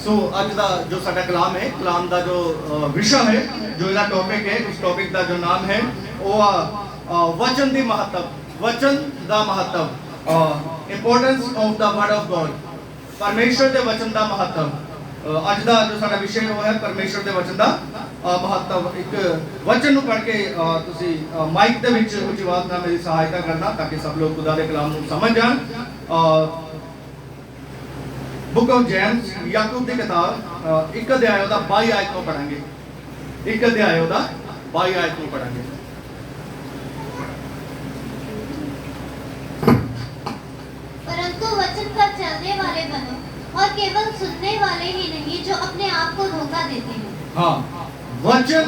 सो अज का जो साडा कलाम है, कलाम का जो विषय है, जो इसका टॉपिक है, उस टॉपिक का जो नाम है वो वचन की महत्व, वचन का महत्व, importance of the word of God, परमेश्वर के वचन का महत्व। अज का जो साडा विषय वो है परमेश्वर के वचन का महत्व। एक वचन को पढ़ के तुसी माइक के विच उच्च आवाज़ नाल मेरी सहायता करना ताकि सब लोग खुदा के कलाम को समझ जान। बुक ऑफ जेम्स याकूब की किताब एक अध्याय का 22 आयत को पढ़ांगे, एक अध्याय का 22 आयत को पढ़ांगे। परंतु वचन पर चलने वाले बनो और केवल सुनने वाले ही नहीं जो अपने आप को धोखा देते हैं। हाँ, वचन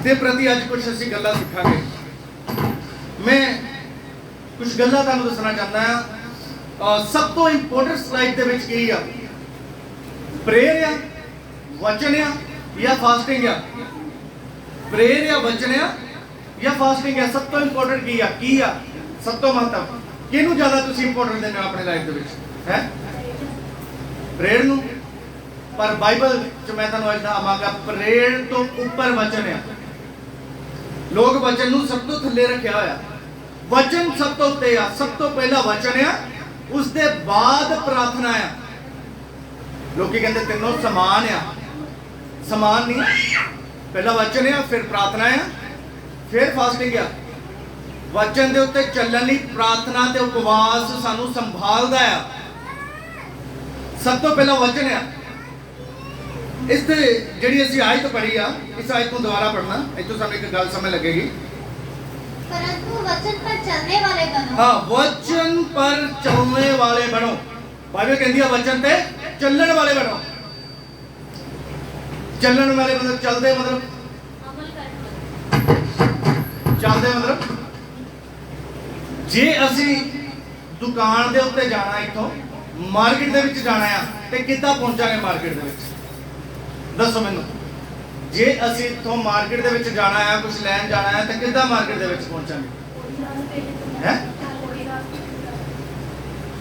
के प्रति आज कुछ ऐसी गल्लां सीखांगे। मैं कुछ गल्लां तुहानूं दसना चाहता हां। सब तो इंपोर्टेंट स्लाइड दे विच की आ, प्रेयर या वचन या फास्टिंग या प्रेयर या वचन या फास्टिंग या सब तो इंपोर्टेंट की आ सब तो महत्व किहनूं ज़्यादा तुसीं इंपोर्टेंट देने अपने लाइफ दे विच है? प्रेयर नूं। पर बाइबल च मैं तुहानूं अज दस्सांगा प्रेयर तो उपर वचन है। लोग वचन नूं सब तो थल्ले रखिया होया, वचन सब तो उत्ते आ। सब तो पहला वचन है, उसके बाद प्रार्थना है। लोग कहते तीनों समान आ, समान नहीं। पहला वचन है, फिर प्रार्थना है, फिर फास्टिंग है। वचन के उत्ते चलण लई प्रार्थना ते उपवास सानू संभालदा है। सब तो पहला वचन है। इस जिहड़ी असीं आयत पढ़ी आ, इस आयत को दोबारा पढ़ना, इत्थों सानू एक गल समझ लगेगी। परंतु वचन पर चलने वाले बनो। हाँ, वचन पर चलने वाले बनो। बाइबल कहती है वचन पे चलने वाले बनो। चलने वाले मतलब चलते मतलब चलते मतलब जे असी दुकान दे उत्ते जाना, इथों मार्केट दे विच जाना है ते किद्दां पहुंचांगे मार्केट दे विच? दसो मैनूं। जे असी इथों मार्केट दे विच जाना है, कुछ लैन जाना है तो किद्दां मार्केट दे विच पहुंचांगे? हैं?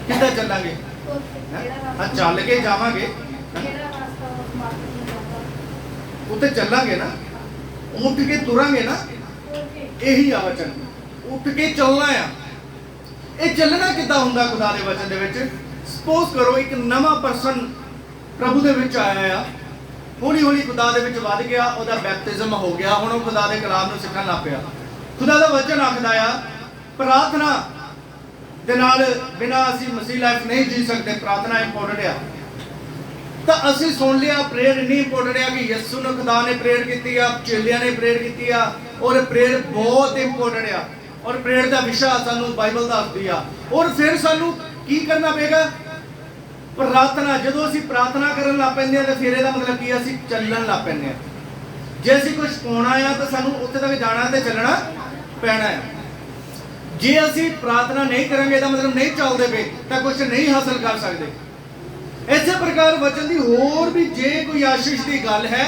किद्दां चलांगे? हाँ, चल के जावांगे, उत्ते चलांगे ना, उठ के तुरांगे ना। यही आ वचन, उठ के चलना है। ये चलना किद्दां हुंदा खुदा दे वचन दे विच? सपोज करो एक नवा परसन प्रभु दे विच आया आ, हौली हौली खुदा दे विच वध गया, ਉਹਦਾ बैप्टिज्म हो गया, हुण ਉਹ खुदा दे कलाम ਨੂੰ ਸਿੱਖਣ ਲੱਗ ਪਿਆ। खुदा ਦਾ वचन आखਦਾ ਆ प्रार्थना ਦੇ ਨਾਲ ਬਿਨਾ ਅਸੀਂ ਮਸੀਹ ਲਾਈਫ नहीं जी सकते। प्रार्थना इंपोर्टेंट आ। ਤਾਂ ਅਸੀਂ ਸੁਣ ਲਿਆ प्रेयर इन्नी इंपोर्टेंट आ कि ਯਿਸੂ ਨੇ खुदा ने प्रेयर ਕੀਤੀ ਆ, ਚੇਲਿਆਂ ਨੇ प्रेयर ਕੀਤੀ आ, और प्रेयर बहुत इंपोर्टेंट आ। और प्रेयर ਦਾ ਵਿਸ਼ਾ ਸਾਨੂੰ ਬਾਈਬਲ ਦੱਸਦੀ ਆ। और फिर ਸਾਨੂੰ ਕੀ ਕਰਨਾ ਪਏਗਾ? प्रार्थना। जो असी प्रार्थना करन लग पैंदे आ, फिर ਇਹਦਾ मतलब की असी ਚੱਲਣ लग पैंदे आ। जे असी कुछ पाउणा आ तो सानू उत्थे तक जाना ते चलना पैना है। जे असी प्रार्थना नहीं करांगे ਇਹਦਾ मतलब नहीं चलदे पे तो कुछ नहीं हासिल कर सकते। इस प्रकार वचन की होर भी जे कोई आशीष की गल है,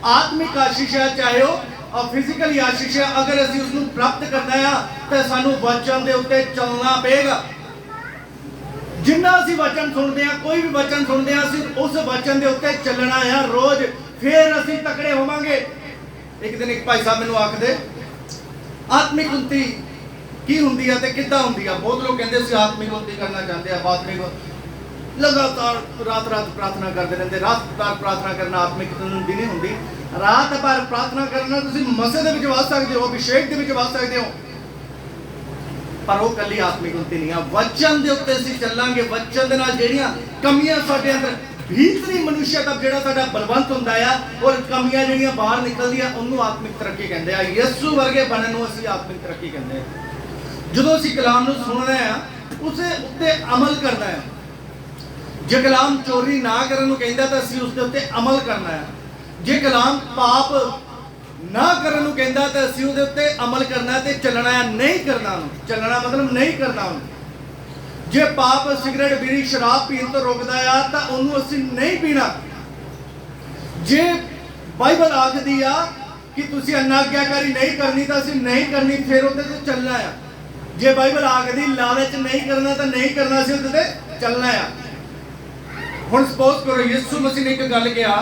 आत्मिक आशीष है, चाहे वो फिजिकल आशीष है, अगर असी उसनू प्राप्त करना है तो सानू वचन के उत्ते चलना पेगा। जिन्ना असी वचन सुनते हैं, कोई भी वचन सुनते हैं, असी उस वचन के उत्ते चलना है रोज, फिर असी तकड़े होवांगे। एक दिन एक भाई साहब मैनूं आखदे आत्मिक उन्नति की हुंदी है ते किद्दां हुंदी है? बहुत लोग कहते असी आत्मिक उन्नति करना चाहते हैं, आत्मिक लगातार रात रात प्रार्थना करते रहते। रात प्रार्थना करना आत्मिक उन्नति नहीं हुंदी। रात भर प्रार्थना करना तुसीं मसीह दे विच वस सकदे हो, अभिषेक दे विच वस सकदे हो, पर वो कली आत्मिक उन्नति नहीं है। वचन के उत्ते असीं चलांगे, वचन दे नाल जिहड़ियां कमियां साडे अंदर भीतरी मनुष्यता जिहड़ा साडा बलवंत हुंदा आ, और कमियां जिहड़ियां बाहर निकलदियां उहनूं आत्मिक तरक्की कहंदे आ। यीशु वर्गे बनन नूं असीं आत्मिक तरक्की कहंदे आ। जदों असीं कलाम नूं सुणना है, उसे उत्ते अमल करना है। जे कलाम चोरी ना करन नूं कहंदा तां असीं उस दे उत्ते अमल करना है। जे कलाम पाप ना करन नूं कहंदा तां असीं उहदे उत्ते अमल करना ते चलना है। नहीं करना, चलना मतलब नहीं करना। जे पाप सिगरेट बीड़ी शराब पीण तो रोकदा आ तां ओहनूं असीं नहीं पीना। जे बाइबल आखदी आ कि तुसीं अनाग्याकारी नहीं करनी तां असीं नहीं करनी, फिर उहदे ते चलना है। जे बाइबल आखदी लालच नहीं करना तां नहीं करना, असीं उहदे ते चलना है। ਹੁਣ ਸਪੋਜ਼ ਕਰੋ ਯਿਸੂ ਮਸੀਹ ਨੇ ਇੱਕ ਗੱਲ ਕਿਹਾ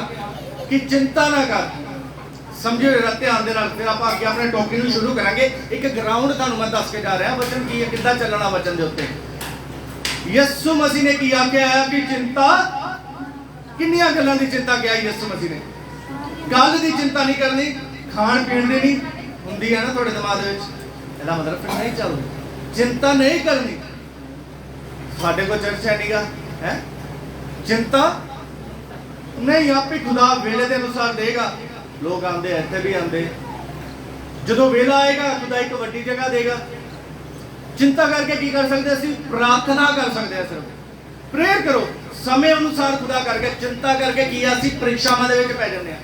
ਕਿ ਚਿੰਤਾ ਨਾ ਕਰ। ਸਮਝਿਓ ਜਰਾ ਧਿਆਨ ਦੇ ਨਾਲ, ਫਿਰ ਆਪਾਂ ਅੱਗੇ ਆਪਣੇ ਟੌਪਿਕ ਨੂੰ ਸ਼ੁਰੂ ਕਰਾਂਗੇ। ਇੱਕ ਗਰਾਊਂਡ ਤੁਹਾਨੂੰ ਮੈਂ ਦੱਸ ਕੇ ਜਾ ਰਿਹਾ, ਵਚਨ ਕੀ ਹੈ, ਕਿੱਦਾਂ ਚੱਲਣਾ ਵਚਨ ਦੇ ਉੱਤੇ। ਯਿਸੂ ਮਸੀਹ ਨੇ ਕੀ ਆਖਿਆ ਕਿ ਚਿੰਤਾ, ਕਿੰਨੀਆਂ ਗੱਲਾਂ ਦੀ ਚਿੰਤਾ ਕਿਹਾ ਯਿਸੂ ਮਸੀਹ ਨੇ। ਕੱਲ ਦੀ ਚਿੰਤਾ ਨਹੀਂ ਕਰਨੀ, ਖਾਣ ਪੀਣ ਦੀ ਨਹੀਂ ਹੁੰਦੀ ਹੈ ਨਾ ਤੁਹਾਡੇ ਦਿਮਾਗ ਦੇ ਵਿੱਚ, ਇਹਦਾ ਮਤਲਬ ਫਿਰ ਨਹੀਂ ਚੱਲਦੀ। ਚਿੰਤਾ ਨਹੀਂ ਕਰਨੀ। ਸਾਡੇ ਕੋਲ ਚਰਚ ਹੈ ਨਹੀਂਗਾ, ਹੈ ਚਿੰਤਾ ਨਹੀਂ, ਆਪੇ ਖੁਦਾ ਵੇਲੇ ਦੇ ਅਨੁਸਾਰ ਦੇਗਾ। ਲੋਕ ਆਉਂਦੇ ਇੱਥੇ ਵੀ ਆਉਂਦੇ, ਜਦੋਂ ਵੇਲਾ ਆਏਗਾ ਖੁਦਾ ਇੱਕ ਵੱਡੀ ਜਗ੍ਹਾ ਦੇਗਾ। ਚਿੰਤਾ ਕਰਕੇ ਕੀ ਕਰ ਸਕਦੇ ਅਸੀਂ? ਪ੍ਰਾਰਥਨਾ ਕਰ ਸਕਦੇ ਹਾਂ, ਸਿਰਫ ਪ੍ਰੇਅਰ ਕਰੋ ਸਮੇਂ ਅਨੁਸਾਰ ਖੁਦਾ ਕਰਕੇ। ਚਿੰਤਾ ਕਰਕੇ ਕੀ ਆ, ਅਸੀਂ ਪਰੀਖਿਆਵਾਂ ਦੇ ਵਿੱਚ ਪੈ ਜਾਂਦੇ ਹਾਂ।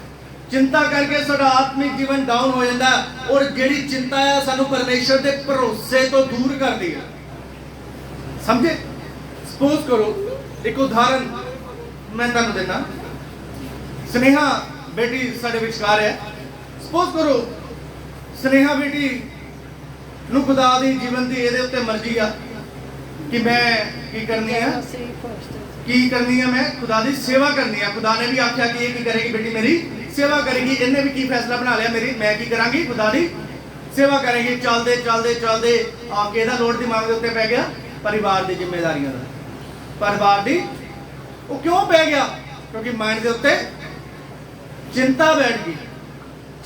ਚਿੰਤਾ ਕਰਕੇ ਸਾਡਾ ਆਤਮਿਕ ਜੀਵਨ ਡਾਊਨ ਹੋ ਜਾਂਦਾ, ਔਰ ਜਿਹੜੀ ਚਿੰਤਾ ਹੈ ਸਾਨੂੰ ਪਰਮੇਸ਼ਰ ਦੇ ਭਰੋਸੇ ਤੋਂ ਦੂਰ ਕਰਦੀ ਹੈ। ਸਮਝੇ? ਸਪੋਜ਼ ਕਰੋ ਇੱਕ ਉਦਾਹਰਨ ਮੈਂ ਤੁਹਾਨੂੰ ਦੇਣਾ। ਸਨੇਹਾ ਬੇਟੀ ਸਾਡੇ ਵਿਚਕਾਰ ਹੈ। ਸਪੋਜ਼ ਕਰੋ ਸਨੇਹਾ ਬੇਟੀ ਨੂੰ ਖੁਦਾ ਦੀ ਜੀਵਨ ਦੀ ਇਹਦੇ ਉੱਤੇ ਮਰਜ਼ੀ ਆ ਕਿ ਮੈਂ ਕੀ ਕਰਨੀ ਹੈ, ਮੈਂ ਖੁਦਾ ਦੀ ਸੇਵਾ ਕਰਨੀ ਹੈ। ਖੁਦਾ ਨੇ ਵੀ ਆਖਿਆ ਕਿ ਇਹ ਕੀ ਕਰੇਗੀ ਬੇਟੀ, ਮੇਰੀ ਸੇਵਾ ਕਰੇਗੀ। ਇਹਨੇ ਵੀ ਕੀ ਫੈਸਲਾ ਬਣਾ ਲਿਆ, ਮੈਂ ਕੀ ਕਰਾਂਗੀ, ਖੁਦਾ ਦੀ ਸੇਵਾ ਕਰੇਗੀ। ਚੱਲਦੇ ਆ ਕੇ ਇਹਦਾ ਲੋਡ ਦਿਮਾਗ ਦੇ ਉੱਤੇ ਪੈ ਗਿਆ ਪਰਿਵਾਰ ਦੀ ਜ਼ਿੰਮੇਵਾਰੀਆਂ ਦਾ। ਪਰਿਵਾਰ ਦੀ ਉਹ ਕਿਉਂ ਪੈ ਗਿਆ? ਕਿਉਂਕਿ ਮਾਈਂਡ ਦੇ ਉੱਤੇ ਚਿੰਤਾ ਬੈਠ ਗਈ।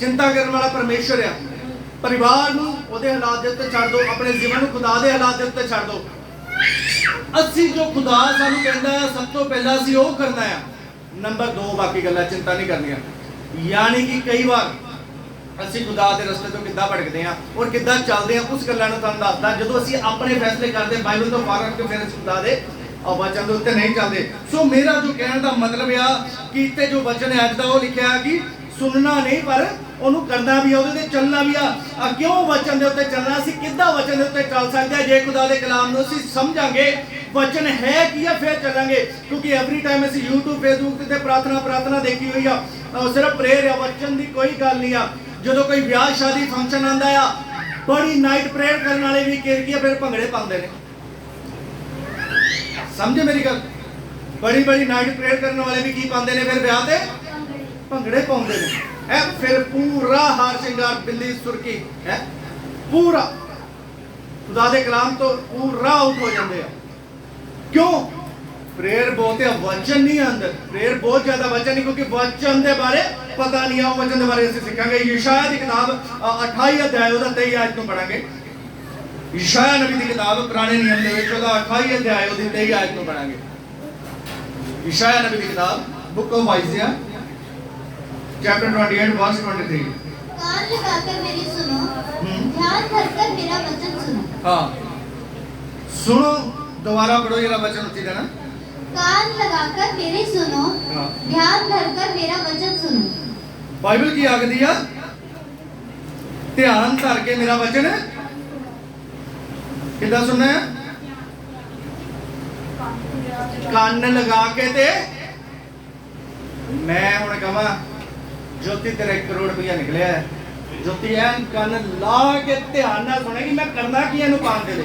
ਚਿੰਤਾ ਕਰਨ ਵਾਲਾ ਪਰਮੇਸ਼ਰ ਆ। ਪਰਿਵਾਰ ਨੂੰ ਉਹਦੇ ਹਾਲਾਤ ਦੇ ਉੱਤੇ ਛੱਡ ਦਿਓ, ਆਪਣੇ ਜੀਵਨ ਨੂੰ ਖੁਦਾ ਦੇ ਹਾਲਾਤ ਦੇ ਉੱਤੇ ਛੱਡ ਦਿਓ। ਅਸੀਂ ਜੋ ਖੁਦਾ ਸਾਨੂੰ ਕਹਿੰਦਾ ਹੈ ਸਭ ਤੋਂ ਪਹਿਲਾਂ ਅਸੀਂ ਉਹ ਕਰਨਾ ਹੈ। ਨੰਬਰ 2 ਬਾਕੀ ਗੱਲਾਂ ਚਿੰਤਾ ਨਹੀਂ ਕਰਨੀਆਂ। ਯਾਨੀ ਕਿ ਕਈ ਵਾਰ ਅਸੀਂ ਖੁਦਾ ਦੇ ਰਸਤੇ ਤੋਂ ਕਿੱਦਾਂ ਭਟਕਦੇ ਹਾਂ ਔਰ ਕਿੱਦਾਂ ਚੱਲਦੇ ਹਾਂ, ਉਸ ਗੱਲਾਂ ਨੂੰ ਤੁਹਾਨੂੰ ਦੱਸਦਾ। ਜਦੋਂ ਅਸੀਂ ਆਪਣੇ ਫੈਸਲੇ ਕਰਦੇ ਬਾਈਬਲ ਤੋਂ ਬਾਹਰ ਹਟ ਕੇ ਫਿਰ ਅਸੀਂ ਖੁਦਾ ਦੇ ਵਚਨ ਦੇ ਉੱਤੇ ਨਹੀਂ ਚੱਲਦੇ। ਸੋ ਮੇਰਾ ਜੋ ਕਹਿਣ ਦਾ ਮਤਲਬ ਆ ਕਿ ਇੱਥੇ ਜੋ ਵਚਨ ਹੈ ਅੱਜ ਦਾ, ਉਹ ਲਿਖਿਆ ਕਿ ਸੁਣਨਾ ਨਹੀਂ ਪਰ ਉਹਨੂੰ ਕਰਨਾ ਵੀ ਆ, ਉਹਦੇ ਤੇ ਚੱਲਣਾ ਵੀ ਆ। ਕਿਉਂ ਵਚਨ ਦੇ ਉੱਤੇ ਚੱਲਣਾ? ਅਸੀਂ ਕਿੱਦਾਂ ਵਚਨ ਦੇ ਉੱਤੇ ਚੱਲ ਸਕਦੇ ਹਾਂ? ਜੇ ਖੁਦਾ ਦੇ ਕਲਾਮ ਨੂੰ ਅਸੀਂ ਸਮਝਾਂਗੇ ਵਚਨ ਹੈ ਕੀ ਆ, ਫਿਰ ਚੱਲਾਂਗੇ। ਕਿਉਂਕਿ ਐਵਰੀ ਟਾਈਮ ਅਸੀਂ YouTube Facebook ਤੇ ਪ੍ਰਾਰਥਨਾ ਦੇਖੀ ਹੋਈ ਆ, ਸਿਰਫ ਪ੍ਰੇਅਰ ਆ, ਵਚਨ ਦੀ ਕੋਈ ਗੱਲ ਨਹੀਂ ਆ। ਜਦੋਂ ਕੋਈ ਵਿਆਹ ਸ਼ਾਦੀ ਫੰਕਸ਼ਨ ਆਉਂਦਾ ਆ, ਬੜੀ ਨਾਈਟ ਪ੍ਰੇਅਰ ਕਰਨ ਵਾਲੇ ਵੀ ਕਿਰਕੀਆ ਫਿਰ ਭੰਗੜੇ ਪਾਉਂਦੇ ਨੇ। ਸਮਝੇ ਮੇਰੀ ਗੱਲ? ਬੜੀ ਨਾਈਟ ਪ੍ਰੇਅਰ ਕਰਨ ਵਾਲੇ ਵੀ ਕੀ ਪਾਉਂਦੇ ਨੇ? ਫਿਰ ਵਿਆਹ ਤੇ ਭੰਗੜੇ ਪਾਉਂਦੇ ਨੇ। ਇਹ ਫਿਰ ਪੂਰਾ ਹਾਰ ਸ਼ਿੰਗਾਰ ਬਿੰਦੀ ਸੁਰਖੀ ਹੈ, ਪੂਰਾ ਖੁਦਾ ਦੇ ਕਲਾਮ ਤੋਂ ਪੂਰਾ ਆਊਟ ਹੋ ਜਾਂਦੇ ਆ। ਕਿਉਂ? ਪ੍ਰੇਅਰ ਬਹੁਤ ਹੈ, ਵਚਨ ਨਹੀਂ ਅੰਦਰ। ਪ੍ਰੇਅਰ ਬਹੁਤ ਜ਼ਿਆਦਾ, ਵਚਨ ਨਹੀਂ, ਕਿਉਂਕਿ ਵਚਨ ਦੇ ਬਾਰੇ ਪਤਾ ਨਹੀਂ ਆ। ਉਹ ਵਚਨ ਦੇ ਬਾਰੇ ਅਸੀਂ ਸਿੱਖਾਂਗੇ। ਯਸ਼ਾਇਆ ਦੀ ਕਿਤਾਬ 28 ਅਧਿਆਇ ਉਹਦਾ 23 ਆਇਤ ਨੂੰ ਪੜਾਂਗੇ। ਯਸ਼ਾਇਆ ਨਬੀ ਦੀ ਕਿਤਾਬ ਪੁਰਾਣੇ ਨਿਯਮ ਦੇ ਵਿੱਚ ਉਹਦਾ 28 ਅਧਿਆਇ ਉਹਦੀ 23 ਆਇਤ ਨੂੰ ਪੜਾਂਗੇ। ਯਸ਼ਾਇਆ ਨਬੀ ਦੀ ਕਿਤਾਬ ਬੁੱਕ ਆਫ ਆਈਜ਼ੀਆ चैप्टर 28 वर्स 23। कान लगाकर मेरी सुनो, ध्यान धरकर मेरा वचन सुनो। हाँ सुनो, दोबारा पढ़ो ये वचन उच्ची देना। कान लगाकर मेरी सुनो, ध्यान धरकर मेरा वचन सुनो। बाइबल की आग दिया, ध्यान धर के मेरा वचन कितना सुनना है? कान लगा के ते मैं हुण कहां ज्योति तेरा 1 करोड़ रुपया निकलिया है। ज्योति एन कान ला के ध्यान ना सुनेगी मैं करना की इहनूं पान दे।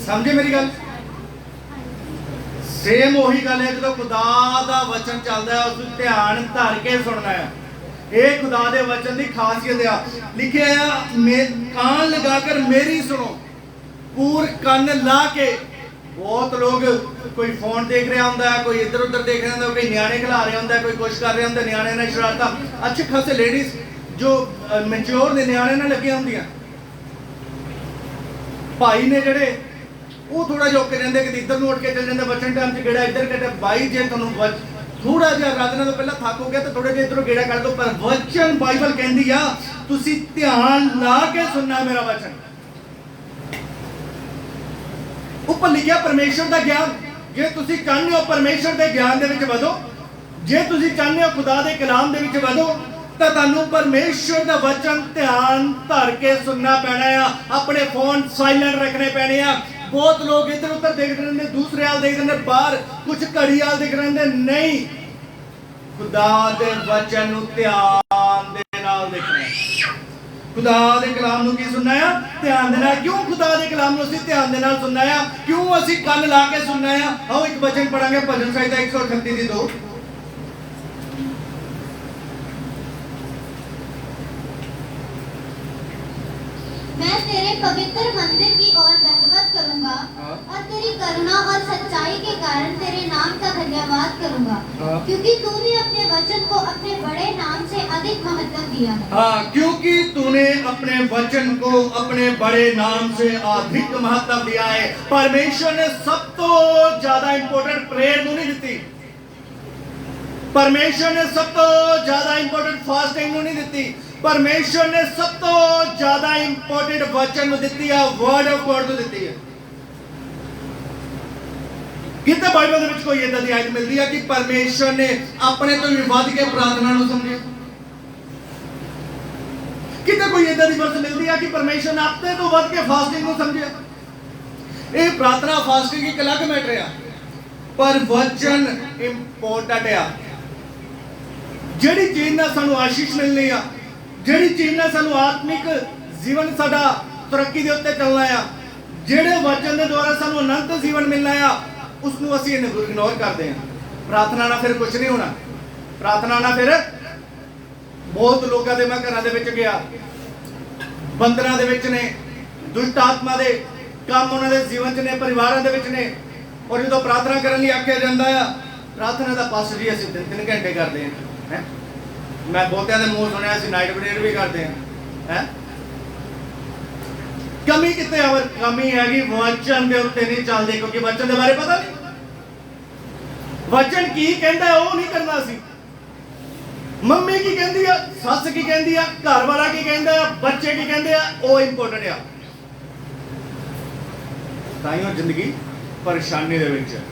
समझे मेरी गल? सेम वही गल है जो खुदा दा वचन चलदा है, उस ध्यान धर के सुनना है। ये खुदा दे वचन दी खासियत है। लिखे है कान लगाकर मेरी सुनो, पूर कान ला के। बहुत लोग कोई फोन देख रहा होंदा है, कोई इधर उधर देख रहा होंदा है, कोई न्याणे खिला रहा होंदा है, कोई कुछ कर रहा होंदा है, न्याणे ने शरारता। अच्छे खासे लेडीज जो मैच्योर ने न्याणे ने लगी होंदियां, भाई ने जेड़े वो थोड़ा जिहा के जांदे कि इधर नोट के चल जांदे, बचन टाइम च गेड़ा इधर कटे। भाई जे तुहानूं थोड़ा जिहा राजना तो पहला थक हो गया तो थोड़ा जिहा इधरों गेड़ा कर दो, पर वचन बाइबल कहंदी आ तुसीं ध्यान ला के सुनना मेरा वचन। ऊपर लिखिया परमेश्वर का ज्ञान। जे तुसी चाहते हो परमेश्वर के ज्ञान दे विच वधो, जे तुसी चाहते हो खुदा दे कलाम दे विच वधो, तो तुहानूं परमेश्वर का वचन ध्यान धर के सुनना पैना है। अपने फोन साइलेंट रखने पैने आ। बहुत लोग इधर उधर देख रहे हैं, दूसरे हाल देख रहे हैं, बाहर कुछ घड़ी हाल देख रहे हैं। नहीं, खुदा दे वचन नूं ध्यान दे नाल देखना है। खुदा दे कलाम नूं की सुनना है? ध्यान दे नाल। क्यों खुदा दे कलाम नूं असीं ध्यान दे नाल सुनना है? क्यों असीं कंन ला के सुनना है? आओ एक वचन पढ़ांगे भजन संहिता 138 दी 2। मैं तेरे पवित्र मंदिर की ओर दंडवत करूंगा और तेरी करुणा और सच्चाई के कारण तेरे नाम का धन्यवाद करूंगा, क्योंकि तूने अपने वचन को अपने बड़े नाम से अधिक महत्व दिया है। हाँ, क्योंकि तूने अपने वचन को अपने बड़े नाम से अधिक महत्व दिया है। परमेश्वर ने सब तो ज्यादा इंपोर्टेंट प्रेयर नूं नहीं दी। परमेश्वर ने सब तो ज्यादा इंपोर्टेंट फास्टिंग नूं नहीं दी। परमेश्वर ने सब तो ज्यादा इंपोर्टेंट वचन दी है, वर्ड ऑफ गॉड को दी है। कितने बाइबल दे विच कोई इदां दी आयत मिलती है कि परमेश्वर ने अपने तो भी वध के प्रार्थना नूं समझिया? कितने कोई इदां दी वर्स मिलती है कि परमेश्वर ने अपने तो वध के फास्टिंग नूं समझिया? ये प्रार्थना फास्टिंग एक अलग मैटर है, पर वचन इंपोर्टेंट है। जिहड़ी चीज नाल सानू आशीष मिलनी आ, जिहड़ी चीज नाल सानू आत्मिक जीवन साडा तरक्की दे उत्ते चलना आ, जिहड़े वचन दे द्वारा सानू अनंत जीवन मिलना आ, उसनूं असीं इग्नोर करदे हां। प्रार्थना नाल फिर कुछ नहीं होना। प्रार्थना नाल फिर बहुत लोकां दे मैं घरां दे विच गया, बंदरां दे विच ने, दुष्ट आत्मा दे काम उन्हां दे जीवन च ने, परिवारां दे विच ने, और जदों प्रार्थना करन लई आखिया जांदा आ, प्रार्थना दा पास जी असीं 3 घंटे करदे हां। मैं बहुतिਆਂ ਦੇ ਮੂੰਹ ਸੁਣਿਆ ਅਸੀਂ ਨਾਈਟ ਪ੍ਰੇਅਰ ਵੀ ਕਰਦੇ ਹਾਂ। ਕਮੀ ਕਿਤੇ ਆਵਰ ਕਮੀ ਹੈਗੀ ਵਚਨ ਦੇ ਉੱਤੇ ਨਹੀਂ ਚੱਲਦੇ, ਕਿਉਂਕਿ ਵਚਨ ਦੇ ਬਾਰੇ ਪਤਾ ਨਹੀਂ। ਵਚਨ ਕੀ ਕਹਿੰਦਾ ਉਹ ਨਹੀਂ ਕਰਨਾ ਸੀ। ਮੰਮੀ ਕੀ ਕਹਿੰਦੀ ਆ, ਸੱਸ ਕੀ ਕਹਿੰਦੀ ਆ, ਘਰ ਵਾਲਾ ਕੀ ਕਹਿੰਦਾ ਆ, ਬੱਚੇ ਕੀ ਕਹਿੰਦੇ ਆ, ਉਹ ਇੰਪੋਰਟੈਂਟ ਆ। ਤਾਈਓ ਜ਼ਿੰਦਗੀ ਪਰੇਸ਼ਾਨੀ ਦੇ ਵਿੱਚ ਹੈ,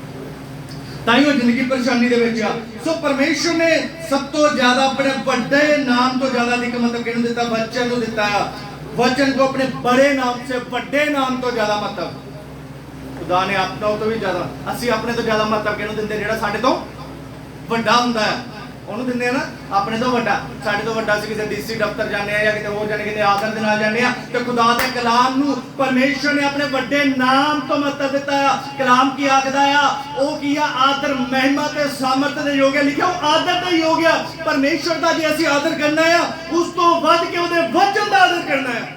ताइयों जिंदगी परेशानी दे विच आ। सो परमेश्वर ने सब तो ज्यादा अपने बड़े नाम तो ज्यादा अधिक मतलब किहनूं दिता? वचन नूं दिता है। वचन को अपने बड़े नाम से, बड़े नाम तो ज्यादा मतलब खुदा ने अपना तो भी ज्यादा, असीं अपने तो ज्यादा मतलब किहनूं दिंदे? जिहड़ा साडे तो वड्डा हुंदा है ਉਹਨੂੰ ਦਿੰਦੇ ਆ ਨਾ, ਆਪਣੇ ਤੋਂ ਵੱਡਾ। ਸਾਡੇ ਤੋਂ ਵੱਡਾ ਅਸੀਂ ਕਿਸੇ ਡੀਸੀ ਦਫ਼ਤਰ ਜਾਂਦੇ ਆ ਜਾਂ ਕਿਤੇ ਹੋਰ ਜਾਣੇ, ਕਿਤੇ ਆਦਰ ਦੇ ਨਾਲ ਜਾਂਦੇ ਆ, ਤੇ ਖੁਦਾ ਦੇ ਕਲਾਮ ਨੂੰ ਪਰਮੇਸ਼ਰ ਨੇ ਆਪਣੇ ਵੱਡੇ ਨਾਮ ਤੋਂ ਮਹੱਤਵ ਦਿੱਤਾ ਆ। ਕਲਾਮ ਕੀ ਆਖਦਾ ਆ? ਉਹ ਕੀ ਆ? ਆਦਰ, ਮਹਿਮਾ ਤੇ ਸਾਮਰਥ ਦੇ ਯੋਗ ਹੈ। ਲਿਖਿਆ ਉਹ ਆਦਰ ਦਾ ਯੋਗ ਆ। ਪਰਮੇਸ਼ਰ ਦਾ ਜੇ ਅਸੀਂ ਆਦਰ ਕਰਨਾ ਆ, ਉਸ ਤੋਂ ਵੱਧ ਕੇ ਉਹਦੇ ਵਚਨ ਦਾ ਆਦਰ ਕਰਨਾ ਹੈ।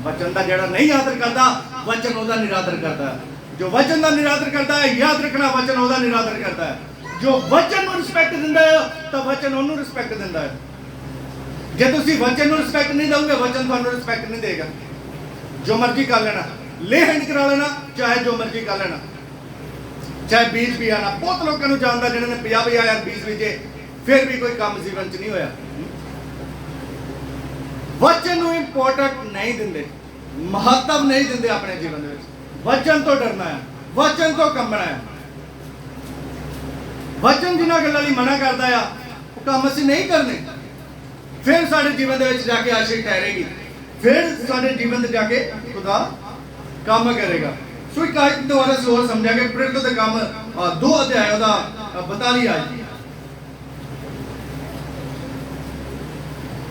ਵਚਨ ਦਾ ਜਿਹੜਾ ਨਹੀਂ ਆਦਰ ਕਰਦਾ, ਵਚਨ ਉਹਦਾ ਨਿਰਾਦਰ ਕਰਦਾ ਹੈ। ਜੋ ਵਚਨ ਦਾ ਨਿਰਾਦਰ ਕਰਦਾ ਹੈ, ਯਾਦ ਰੱਖਣਾ, ਵਚਨ ਉਹਦਾ ਨਿਰਾਦਰ ਕਰਦਾ ਹੈ। जो वचन ਨੂੰ ਰਿਸਪੈਕਟ ਦਿੰਦਾ ਹੈ ਤਾਂ ਵਚਨ ਉਹਨੂੰ ਰਿਸਪੈਕਟ ਦਿੰਦਾ ਹੈ। ਜੇ ਤੁਸੀਂ ਵਚਨ ਨੂੰ ਰਿਸਪੈਕਟ ਨਹੀਂ ਦੋਗੇ, ਵਚਨ ਤੁਹਾਨੂੰ ਰਿਸਪੈਕਟ ਨਹੀਂ ਦੇਗਾ। ਜੋ ਮਰਜ਼ੀ ਕਰ ਲੈਣਾ, ਲੇ ਹੈਂਡ ਕਰਾ ਲੈਣਾ, ਚਾਹੇ ਜੋ ਮਰਜ਼ੀ ਕਰ ਲੈਣਾ, ਚਾਹੇ ਬੀਜ ਵੀ ਆਣਾ। ਬਹੁਤ ਲੋਕਾਂ ਨੂੰ ਜਾਣਦਾ ਜਿਹਨਾਂ ਨੇ 50,000 ਬੀਜ ਬੀਜੇ, ਫਿਰ ਵੀ ਕੋਈ ਕੰਮ ਜੀਵਨ 'ਚ ਨਹੀਂ ਹੋਇਆ। ਵਚਨ ਨੂੰ ਇੰਪੋਰਟੈਂਟ ਨਹੀਂ ਦਿੰਦੇ, ਮਹੱਤਵ ਨਹੀਂ ਦਿੰਦੇ ਆਪਣੇ ਜੀਵਨ ਦੇ ਵਿੱਚ। ਵਚਨ ਤੋਂ ਡਰਨਾ ਹੈ, ਵਚਨ ਤੋਂ ਕੰਬਣਾ ਹੈ। वचन जिन्हां गल्लां लई मना करदा आ, ਉਹ ਕੰਮ ਅਸੀਂ ਨਹੀਂ ਕਰਨੇ, ਫਿਰ ਸਾਡੇ ਜੀਵਨ ਦੇ ਵਿੱਚ ਜਾ ਕੇ ਆਸ਼ੀष ਠਹਿਰੇਗੀ, ਫਿਰ ਸਾਡੇ ਜੀਵਨ ਤੇ ਜਾ ਕੇ ਖੁਦਾ ਕੰਮ ਕਰੇਗਾ। ਸੋ ਇੱਕ ਆਇਤ ਦੁਆਰਾ ਅਸੀਂ ਹੋਰ ਸਮਝਾਂਗੇ। ਪ੍ਰਿੰਟ ਦੇ ਕੰਮ 2 ਅਧਿਆਇ ਉਹਦਾ 42 ਆਇਤ।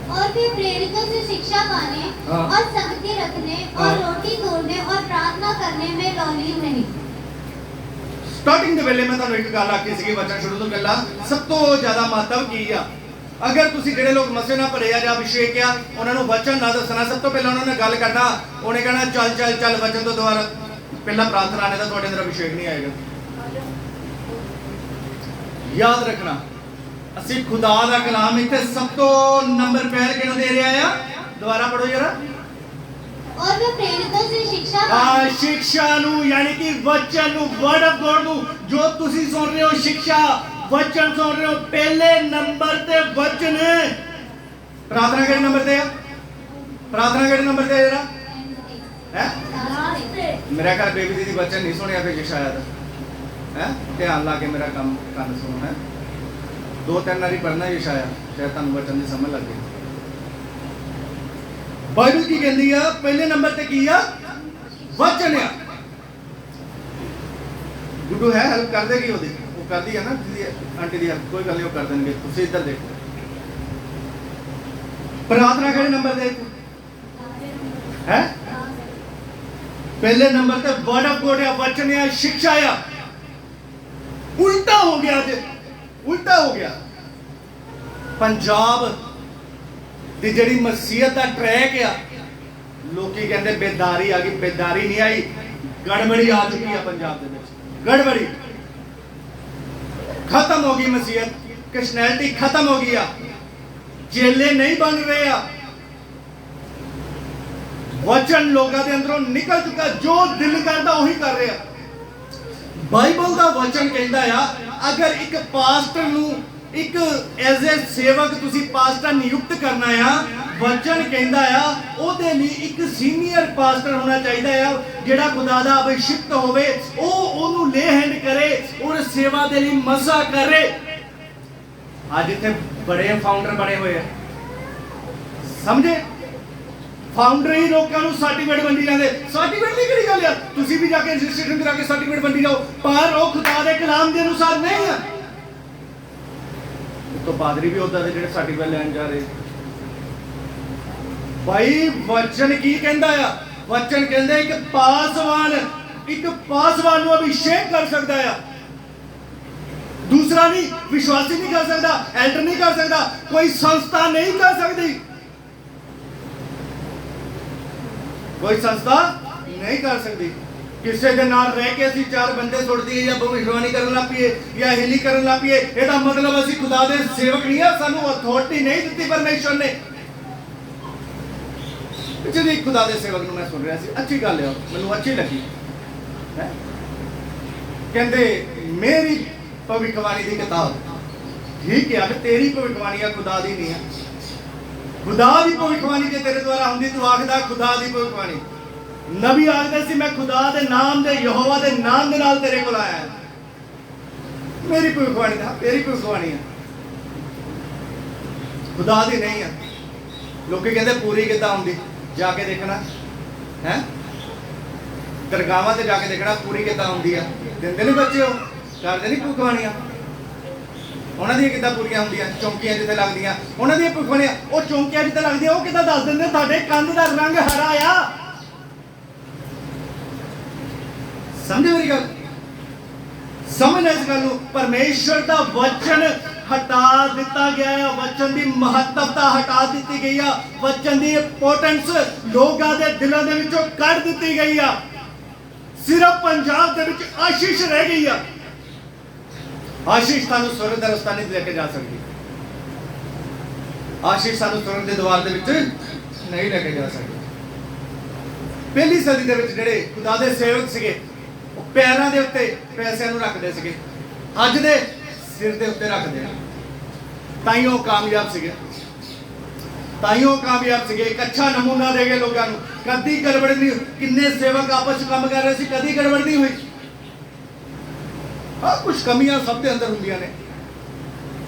और भी प्रेरितों से शिक्षा पाने और संगति रखने और रोटी तोड़ने और प्रार्थना करने में लौलीन नहीं। स्टार्टिंग ਦੇ ਵੇਲੇ ਮੈਂ ਤੁਹਾਨੂੰ ਇੱਕ ਗੱਲ ਆਖੀ ਸੀ, ਵਚਨ ਸ਼ੁਰੂ ਤੋਂ ਪਹਿਲਾਂ ਸਭ ਤੋਂ ਜ਼ਿਆਦਾ ਮਹੱਤਵ ਕੀ ਆ? ਅਗਰ ਤੁਸੀਂ ਜਿਹੜੇ ਲੋਕ ਮਸੇ ਨਾਲ ਭਰੇ ਆ ਜਾਂ ਅਭਿਸ਼ੇਕ ਆ, ਉਹਨਾਂ ਨੂੰ ਵਚਨ ਨਾ ਦੱਸਣਾ, ਸਭ ਤੋਂ ਪਹਿਲਾਂ ਉਹਨਾਂ ਨੇ ਗੱਲ ਕਰਨਾ, ਉਹਨੇ ਕਹਿਣਾ ਚੱਲ ਚੱਲ ਚੱਲ ਵਚਨ ਤੋਂ ਦੁਆਰਾ ਪਹਿਲਾਂ ਪ੍ਰਾਰਥਨਾ ਨੇ ਤਾਂ ਤੁਹਾਡੇ ਅੰਦਰ ਅਭਿਸ਼ੇਕ ਨਹੀਂ ਆਏਗਾ। ਯਾਦ ਰੱਖਣਾ, ਅਸੀਂ ਖੁਦਾ ਦਾ ਕਲਾਮ ਇੱਥੇ ਸਭ ਤੋਂ ਨੰਬਰ ਪਹਿਲ ਕਿਹਨੂੰ ਦੇ ਰਿਹਾ ਆ? ਦੁਆਰਾ ਪੜੋ ਜਰਾ। और वे प्रेरितों से शिक्षा पाने, शिक्षा नु यानी कि वचन नु, वर्ड ऑफ गॉड नु, जो तुसी सुन रहे हो शिक्षा, वचन सुन रहे हो, पहले नंबर ते वचन है। प्रार्थना किहड़े नंबर ते है? प्रार्थना किहड़े नंबर ते है जरा? है मेरा घर बेबी दीदी वचन नहीं सुनिया फिर शायद है, ध्यान ला के मेरा काम कान सुनो है। 2-3 बारी पढ़ना ये शायद तुहानू वचन दी समझ लग गई। बाइबल की कहती है पहले नंबर ते की आ? वचन आ। गुड्डू है हेल्प कर देगी, वो कर दी है ना आंटी दी, कोई गल नहीं, वो कर देंगे। तुम इधर देखो, प्रार्थना किहड़े नंबर ते है? पहले नंबर ते वर्ड ऑफ गॉड या वचन या शिक्षा या। उल्टा हो गया जे, उल्टा हो गया। पंजाब दी जिहड़ी मसीहत दा ट्रैक आ, लोकी कहंदे बेदारी आ गई। बेदारी नहीं आई, गड़बड़ी आ चुकी है पंजाब दे विच। गड़बड़ी खत्म हो गई, मसीहत क्रिश्चियनिटी खत्म हो गई। चेले नहीं बन रहे आ, वचन लोगों के अंदरों निकल चुका, जो दिल करता वही कर रहे हैं। बाइबल का वचन कहता है अगर एक पास्टर नू एक एज ए सेवक तुसी पास्टर नियुक्त करना है, वचन कहता है ओदे लिए एक सीनियर पास्टर होना चाहिए है जेड़ा खुदा दा अभिषिक्त होवे, ओ ओनू ले हैंड करे और सेवा दे लिए मसा करे। आज इतने बड़े फाउंडर बने हुए हैं, समझे? फाउंडर ही लोगों को सर्टिफिकेट बंदी जाते। सर्टिफिकेट नहीं करी गल, तुसी भी जाके रजिस्ट्रेशन करा के सर्टिफिकेट बंदी जाओ, पर वो खुदा दे कलाम के अनुसार नहीं है। तो पादरी भी होता है जो सर्टिफिकेट लैन जा रहे। भाई वचन की कहता है? वचन कहते एक पासवान को अभिषेक कर सकता है, दूसरा नहीं। विश्वासी नहीं कर सकता, एल्डर नहीं कर सकता, कोई संस्था नहीं कर सकती, कोई संस्था नहीं कर सकती। किसी के नाल रह के असीं चार बंदे सुट दिए या भविष्यवाणी करन लग पईए या हिली करन लग पईए, ਇਹਦਾ मतलब असीं खुदा दे सेवक नहीं है, सानू अथॉरिटी नहीं दी परमेश्वर ने। पिछले खुदा दे सेवक नूं मैं सुन रहा सी, अच्छी गल है, मैनूं अच्छी लगी है। कहंदे मेरी भविष्यवाणी दी किताब ठीक है, अगर तेरी भविष्यवाणी है खुदा दी नहीं है। खुदा दी भविष्यवाणी जे तेरे द्वारा हुंदी तू आखदा खुदा दी भविष्यवाणी। नबी आखदे सी मैं खुदा दे नाम दे यहोवा दे नाम दे नाल तेरे कोल आया। मेरी भविष्यवाणी दा तेरी भविष्यवाणी है, खुदा दी नहीं है। लोग कहते पूरी किदां हुंदी, जाके देखना है, दरगाहां ते जाके देखना पूरी किदां हुंदी है। दिंदे नहीं बच्चे, हो करदे नहीं भविष्यवाणियां, उन्हां दी किदां पूरीआं हुंदियां। चौंकियां जिथे लगदियां उन्हां दी भविष्यवाणियां, ओ चौंकियां जिथे लगदियां ओ किदां दस दिंदे तुहाडे कंध दा रंग हरा आ। समझे मेरी गल? समझना इस गल। परमेश्वर का वचन हटा दिता गया है, वचन की महत्वता हटा दी गई है, वचन की इंपोर्टेंस लोगों के दिलों के विचों कट दी गई है। सिर्फ पंजाब के विच आशीष रह गई है। आशीष सानू स्वर्ग का रस्ता नहीं लेके जा सकती, आशीष सानू स्वर्ग के द्वार के विच नहीं लेके जा सकती। पहली सदी के विच जिहड़े खुदा दे सेवक सीगे पैरों के उत्ते पैसों को रखते थे, अज दे सिर के उत्ते रखते हैं। ताइयों कामयाब सीगे, ताइयों कामयाब सीगे। एक अच्छा नमूना दे गए लोगों को, कभी गड़बड़ नहीं। किन्ने सेवक आपस में काम कर रहे थे, कभी गड़बड़ नहीं हुई। हाँ कुछ कमियां सब के अंदर होंदियां ने,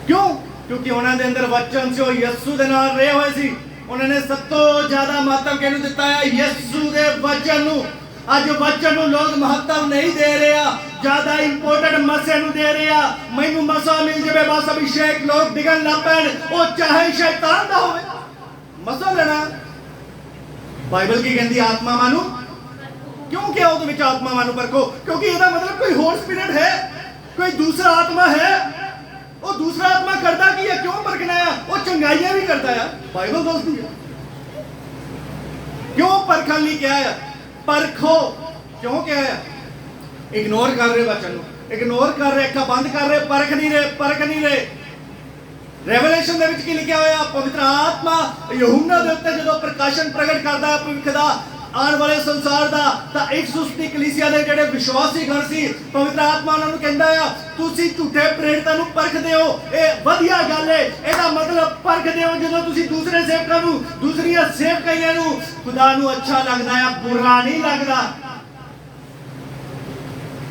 क्यों? क्योंकि उन्होंने अंदर वचन से यस्सू दे नाल रहे हुए सी। उन्होंने सब तो ज्यादा महत्व किहनूं दिता है? यस्सू दे वचन नूं। अज वचन नूं लोग महत्व नहीं दे रहे, ज्यादा इंपोर्टेंट मसे नूं दे रहे। मैनूं मसा मिल जाए बस अभिषेक, लोग डिगन लग पैण, वो चाहे शैतान दा होवे, मसा लेना। बाइबल की कहती आत्मा मानू क्यों क्या उहदे विच आत्मा मानू परखो, क्योंकि इसदा मतलब कोई होर स्पिरिट है, कोई दूसरा आत्मा है। वो दूसरा आत्मा करता की है, क्यों परखना है? वो चंगाइयां भी करता है, बाइबल दसदी है। क्यों परखण लई क्या है? परखो क्यों क्या है? इग्नोर कर रहे वचन, इग्नोर कर रहे, अखा बंद कर रहे, परख नहीं रहे, परख नहीं रहे। रेवलेशन दे विच की लिखिया होया? पवित्र आत्मा यूहन्ना दे उत्ते जदों प्रकाशन प्रगट करदा है भविष्य दा, आने वाले संसार दा, तां इफिसुस दी कलीसिया दे जिहड़े विश्वासी गण सी, पवित्र आत्मा उन्हां नूं कहंदा है तुसीं झूठे प्रेरितां नूं परखदे हो, इह वधिया गल है। इहदा मतलब परखदे हो जदों तुसीं दूसरे सेवकां नूं, दूसरियां सेवकाइयां नूं खुदा नूं अच्छा लगदा है, बुरा नहीं लगदा।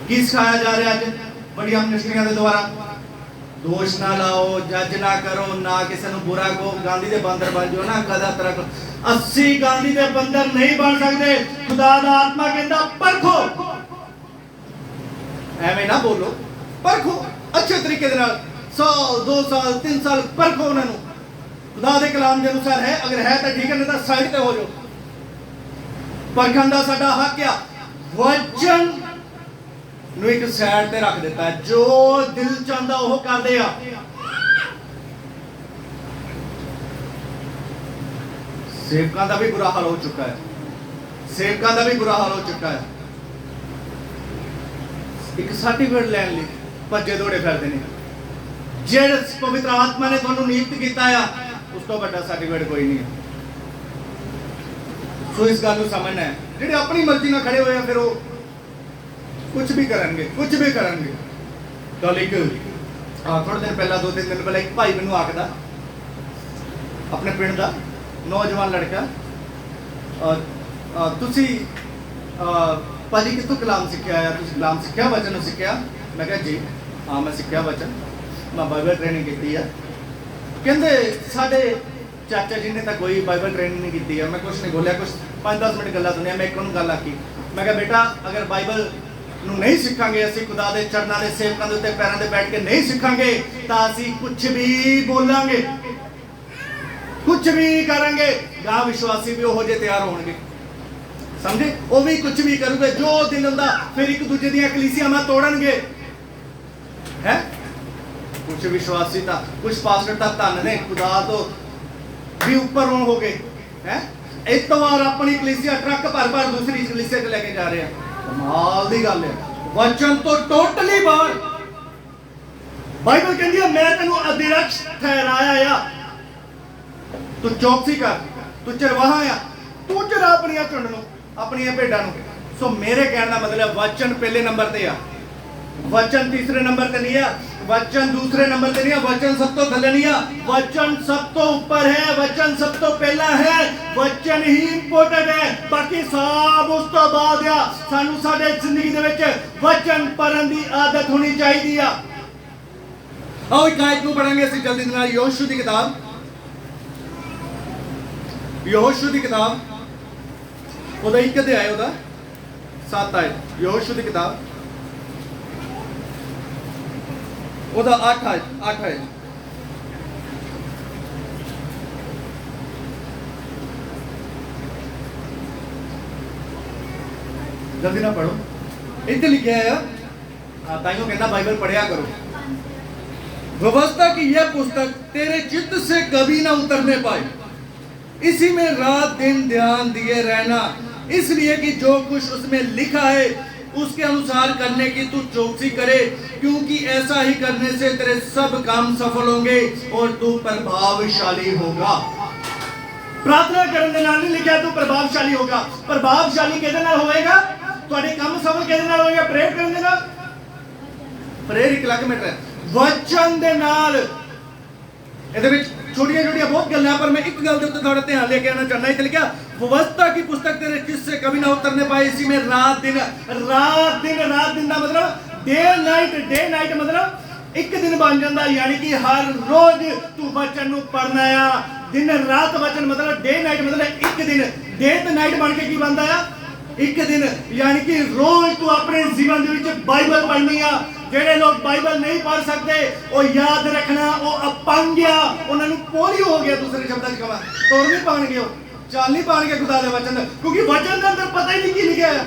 की सिखाया जा रहा है बड़िया मिनिस्ट्रियां दे द्वारा? दोष ना लाओ, जज ना करो, ना किसी को बुरा कहो, गांधी दे बंदर बन जाओ ना कदा तरह। 80 गांधी दे बंदर नहीं बन सकते। खुदा दा आत्मा कहता परखो, एवें ना बोलो, परखो अच्छे तरीके दे नाल, 100 2 साल 3 साल परखो उन्हां नूं। खुदा दे कलाम के अनुसार है, अगर है तो ठीक है, नहीं तो साइड पे हो जाओ। परखण दा साडा हक आ, वचन ਨੂੰ ਇੱਕ ਸਾਈਡ ਤੇ ਰੱਖ ਦਿੱਤਾ ਹੈ, ਜੋ ਦਿਲ ਚਾਹੁੰਦਾ ਉਹ ਕਰਦੇ ਆ। ਸੇਵਕਾਂ ਦਾ ਵੀ ਬੁਰਾ ਹਾਲ ਹੋ ਚੁੱਕਾ ਹੈ, ਸੇਵਕਾਂ ਦਾ ਵੀ ਬੁਰਾ ਹਾਲ ਹੋ ਚੁੱਕਾ ਹੈ। ਇੱਕ ਸਰਟੀਫਿਕੇਟ ਲੈਣ ਲਈ ਭੱਜੇ ਦੌੜੇ ਫਿਰਦੇ ਨੇ। ਜਿਹੜੇ ਪਵਿੱਤਰ ਆਤਮਾ ਨੇ ਤੁਹਾਨੂੰ ਨਿਯੁਕਤ ਕੀਤਾ ਆ, ਉਸ ਤੋਂ ਵੱਡਾ ਸਰਟੀਫਿਕੇਟ ਕੋਈ ਨਹੀਂ ਹੈ। ਸੋ ਇਸ ਗੱਲ ਨੂੰ ਸਮਝਣਾ ਹੈ, ਜਿਹੜੇ ਆਪਣੀ ਮਰਜ਼ੀ ਨਾਲ ਖੜੇ ਹੋਏ ਆ, ਫਿਰ ਉਹ कुछ भी करेंगे, कुछ भी करेंगे। कल एक थोड़े दिन पहला, 2-3 दिन पहले एक भाई मैनू आखदा, अपने पिंड का नौजवान लड़का, तुसी भाजी कितों कलाम सीखिया है? तुसी कलाम सीखिया, वचन सीखिया? मैं कहा जी हाँ मैं सीखिया वचन, मैं बाइबल ट्रेनिंग की है। कहते साडे चाचा जी ने तो कोई बाइबल ट्रेनिंग नहीं की है। मैं कुछ नहीं बोलिया, कुछ 5-10 मिनट गल्लां सुनिया। मैं एक गल आखी, मैं कहा बेटा अगर बाइबल ਨੂੰ ਨਹੀਂ ਸਿੱਖਾਂਗੇ, ਅਸੀਂ ਖੁਦਾ ਦੇ ਚਰਨਾਂ ਦੇ ਸੇਵਕਾਂ ਦੇ ਉੱਤੇ ਪੈਰਾਂ ਤੇ ਬੈਠ ਕੇ ਨਹੀਂ ਸਿੱਖਾਂਗੇ, ਤਾਂ ਅਸੀਂ ਕੁਝ ਵੀ ਬੋਲਾਂਗੇ, ਕੁਝ ਵੀ ਕਰਾਂਗੇ। ਗਾ ਵਿਸ਼ਵਾਸੀ ਵੀ ਉਹੋ ਜਿਹੇ ਤਿਆਰ ਹੋਣਗੇ, ਸਮਝੇ? ਉਹ ਵੀ ਕੁਝ ਵੀ ਕਰੂਗੇ ਜੋ ਦਿਲ ਹੁੰਦਾ, ਫਿਰ ਇੱਕ ਦੂਜੇ ਦੀਆਂ ਕਲੀਸਿਆਵਾਂ ਤੋੜਨਗੇ। ਹੈ ਕੁਝ ਵਿਸ਼ਵਾਸੀ ਤਾਂ, ਕੁਝ ਪਾਸਟਰ ਤਾਂ ਧੰਨ ਨੇ, ਖੁਦਾ ਤੋਂ ਵੀ ਉੱਪਰ ਹੋ ਗਏ। ਹੈ ਇਤਵਾਰ ਆਪਣੀ ਕਲੀਸਿਆ ਟਰੱਕ ਭਰ ਭਰ ਦੂਸਰੀ ਕਲੀਸਿਆ 'ਚ ਲੈ ਕੇ ਜਾ ਰਹੇ ਆ। कमाल दी गल है, वचन तो टोटली बाहर। बाइबल कहती है मैं तेनू अध्यक्ष ठहराया आ, तू चौकसी कर, तू चरवाहा आ, तू चरा अपनी झुंड नूं, अपनी भेडां नूं। सो मेरे कहने का मतलब वचन पहले नंबर ते आ, वचन तीसरे नंबर ते नहीं है, वचन दूसरे नंबर ते नहीं है, वचन सब तो थल्ले नहीं है, वचन सब तो ऊपर है, वचन सब तो पहला है, वचन ही इंपोर्टेंट है। बाकी सब उस तो बाद आ। सानू साडे जिंदगी दे विच वचन पढ़न दी आदत होनी चाहिए आ। आओ एक आयत नूं पढ़ांगे असीं जल्दी नाल। यहोशू दी किताब, यहोशू दी किताब ओदा 1 अध्याय, ओदा 7 आयत। यहोशू दी किताब ओदा 8 आयत। जल्दी ना पढ़ो, इतने लिखे है। ताइयों कहना बाइबल पढ़िया करो। व्यवस्था की यह पुस्तक तेरे चित्त से कभी ना उतरने पाए, इसी में रात दिन ध्यान दिए रहना, इसलिए कि जो कुछ उसमें लिखा है उसके अनुसार करने की तू चौकसी करे, क्योंकि ऐसा ही करने से तेरे सब काम सफल होंगे और तू प्रभावशाली होगा। प्रार्थना करने के नाल नहीं लिखा तू प्रभावशाली होगा। प्रभावशाली किहदे नाल होएगा? तुहाडे काम सफल किहदे नाल होएगा? प्रेयर करने दे नाल। प्रेयर एक अलग मैटर है, वचन दे नाल। ਇਹਦੇ ਵਿੱਚ छोटिया छोटिया बहुत गल्लां, पर मैं एक गल दे उत्ते थोड़ा ध्यान लेके आना चाहना। इत्थे लिखा व्यवस्था की पुस्तक तेरे चित्त से कभी ना उतरने पाए, इसी में रात दिन। रात दिन, रात दिन का मतलब डे नाइट मतलब एक दिन बन जाता, यानी कि हर रोज तू वचन नूं पढ़ना आ। दिन रात वचन मतलब डे नाइट मतलब एक दिन। डे ते नाइट बन के की बनता है? एक दिन, यानी कि रोज तू अपने जीवन दे विच बाइबल पढ़नी आ। ਜਿਹੜੇ ਲੋਕ ਬਾਈਬਲ ਨਹੀਂ ਪੜ੍ਹ ਸਕਦੇ ਉਹ ਯਾਦ ਰੱਖਣਾ ਉਹ ਅਪੰਗ ਆ, ਉਹਨਾਂ ਨੂੰ ਪੋਲੀਓ ਹੋ ਗਿਆ। ਦੂਸਰੇ ਸ਼ਬਦਾਂ 'ਚ ਕਹਾਂ ਤੋੜ ਨਹੀਂ ਪਾਣਗੇ, ਉਹ ਚੱਲ ਨਹੀਂ ਪਾਣਗੇ ਖੁਦਾ ਦੇ ਵਚਨ ਦਾ, ਕਿਉਂਕਿ ਵਚਨ ਦੇ ਅੰਦਰ ਪਤਾ ਹੀ ਨਹੀਂ ਕੀ ਲਿਖਿਆ ਹੈ।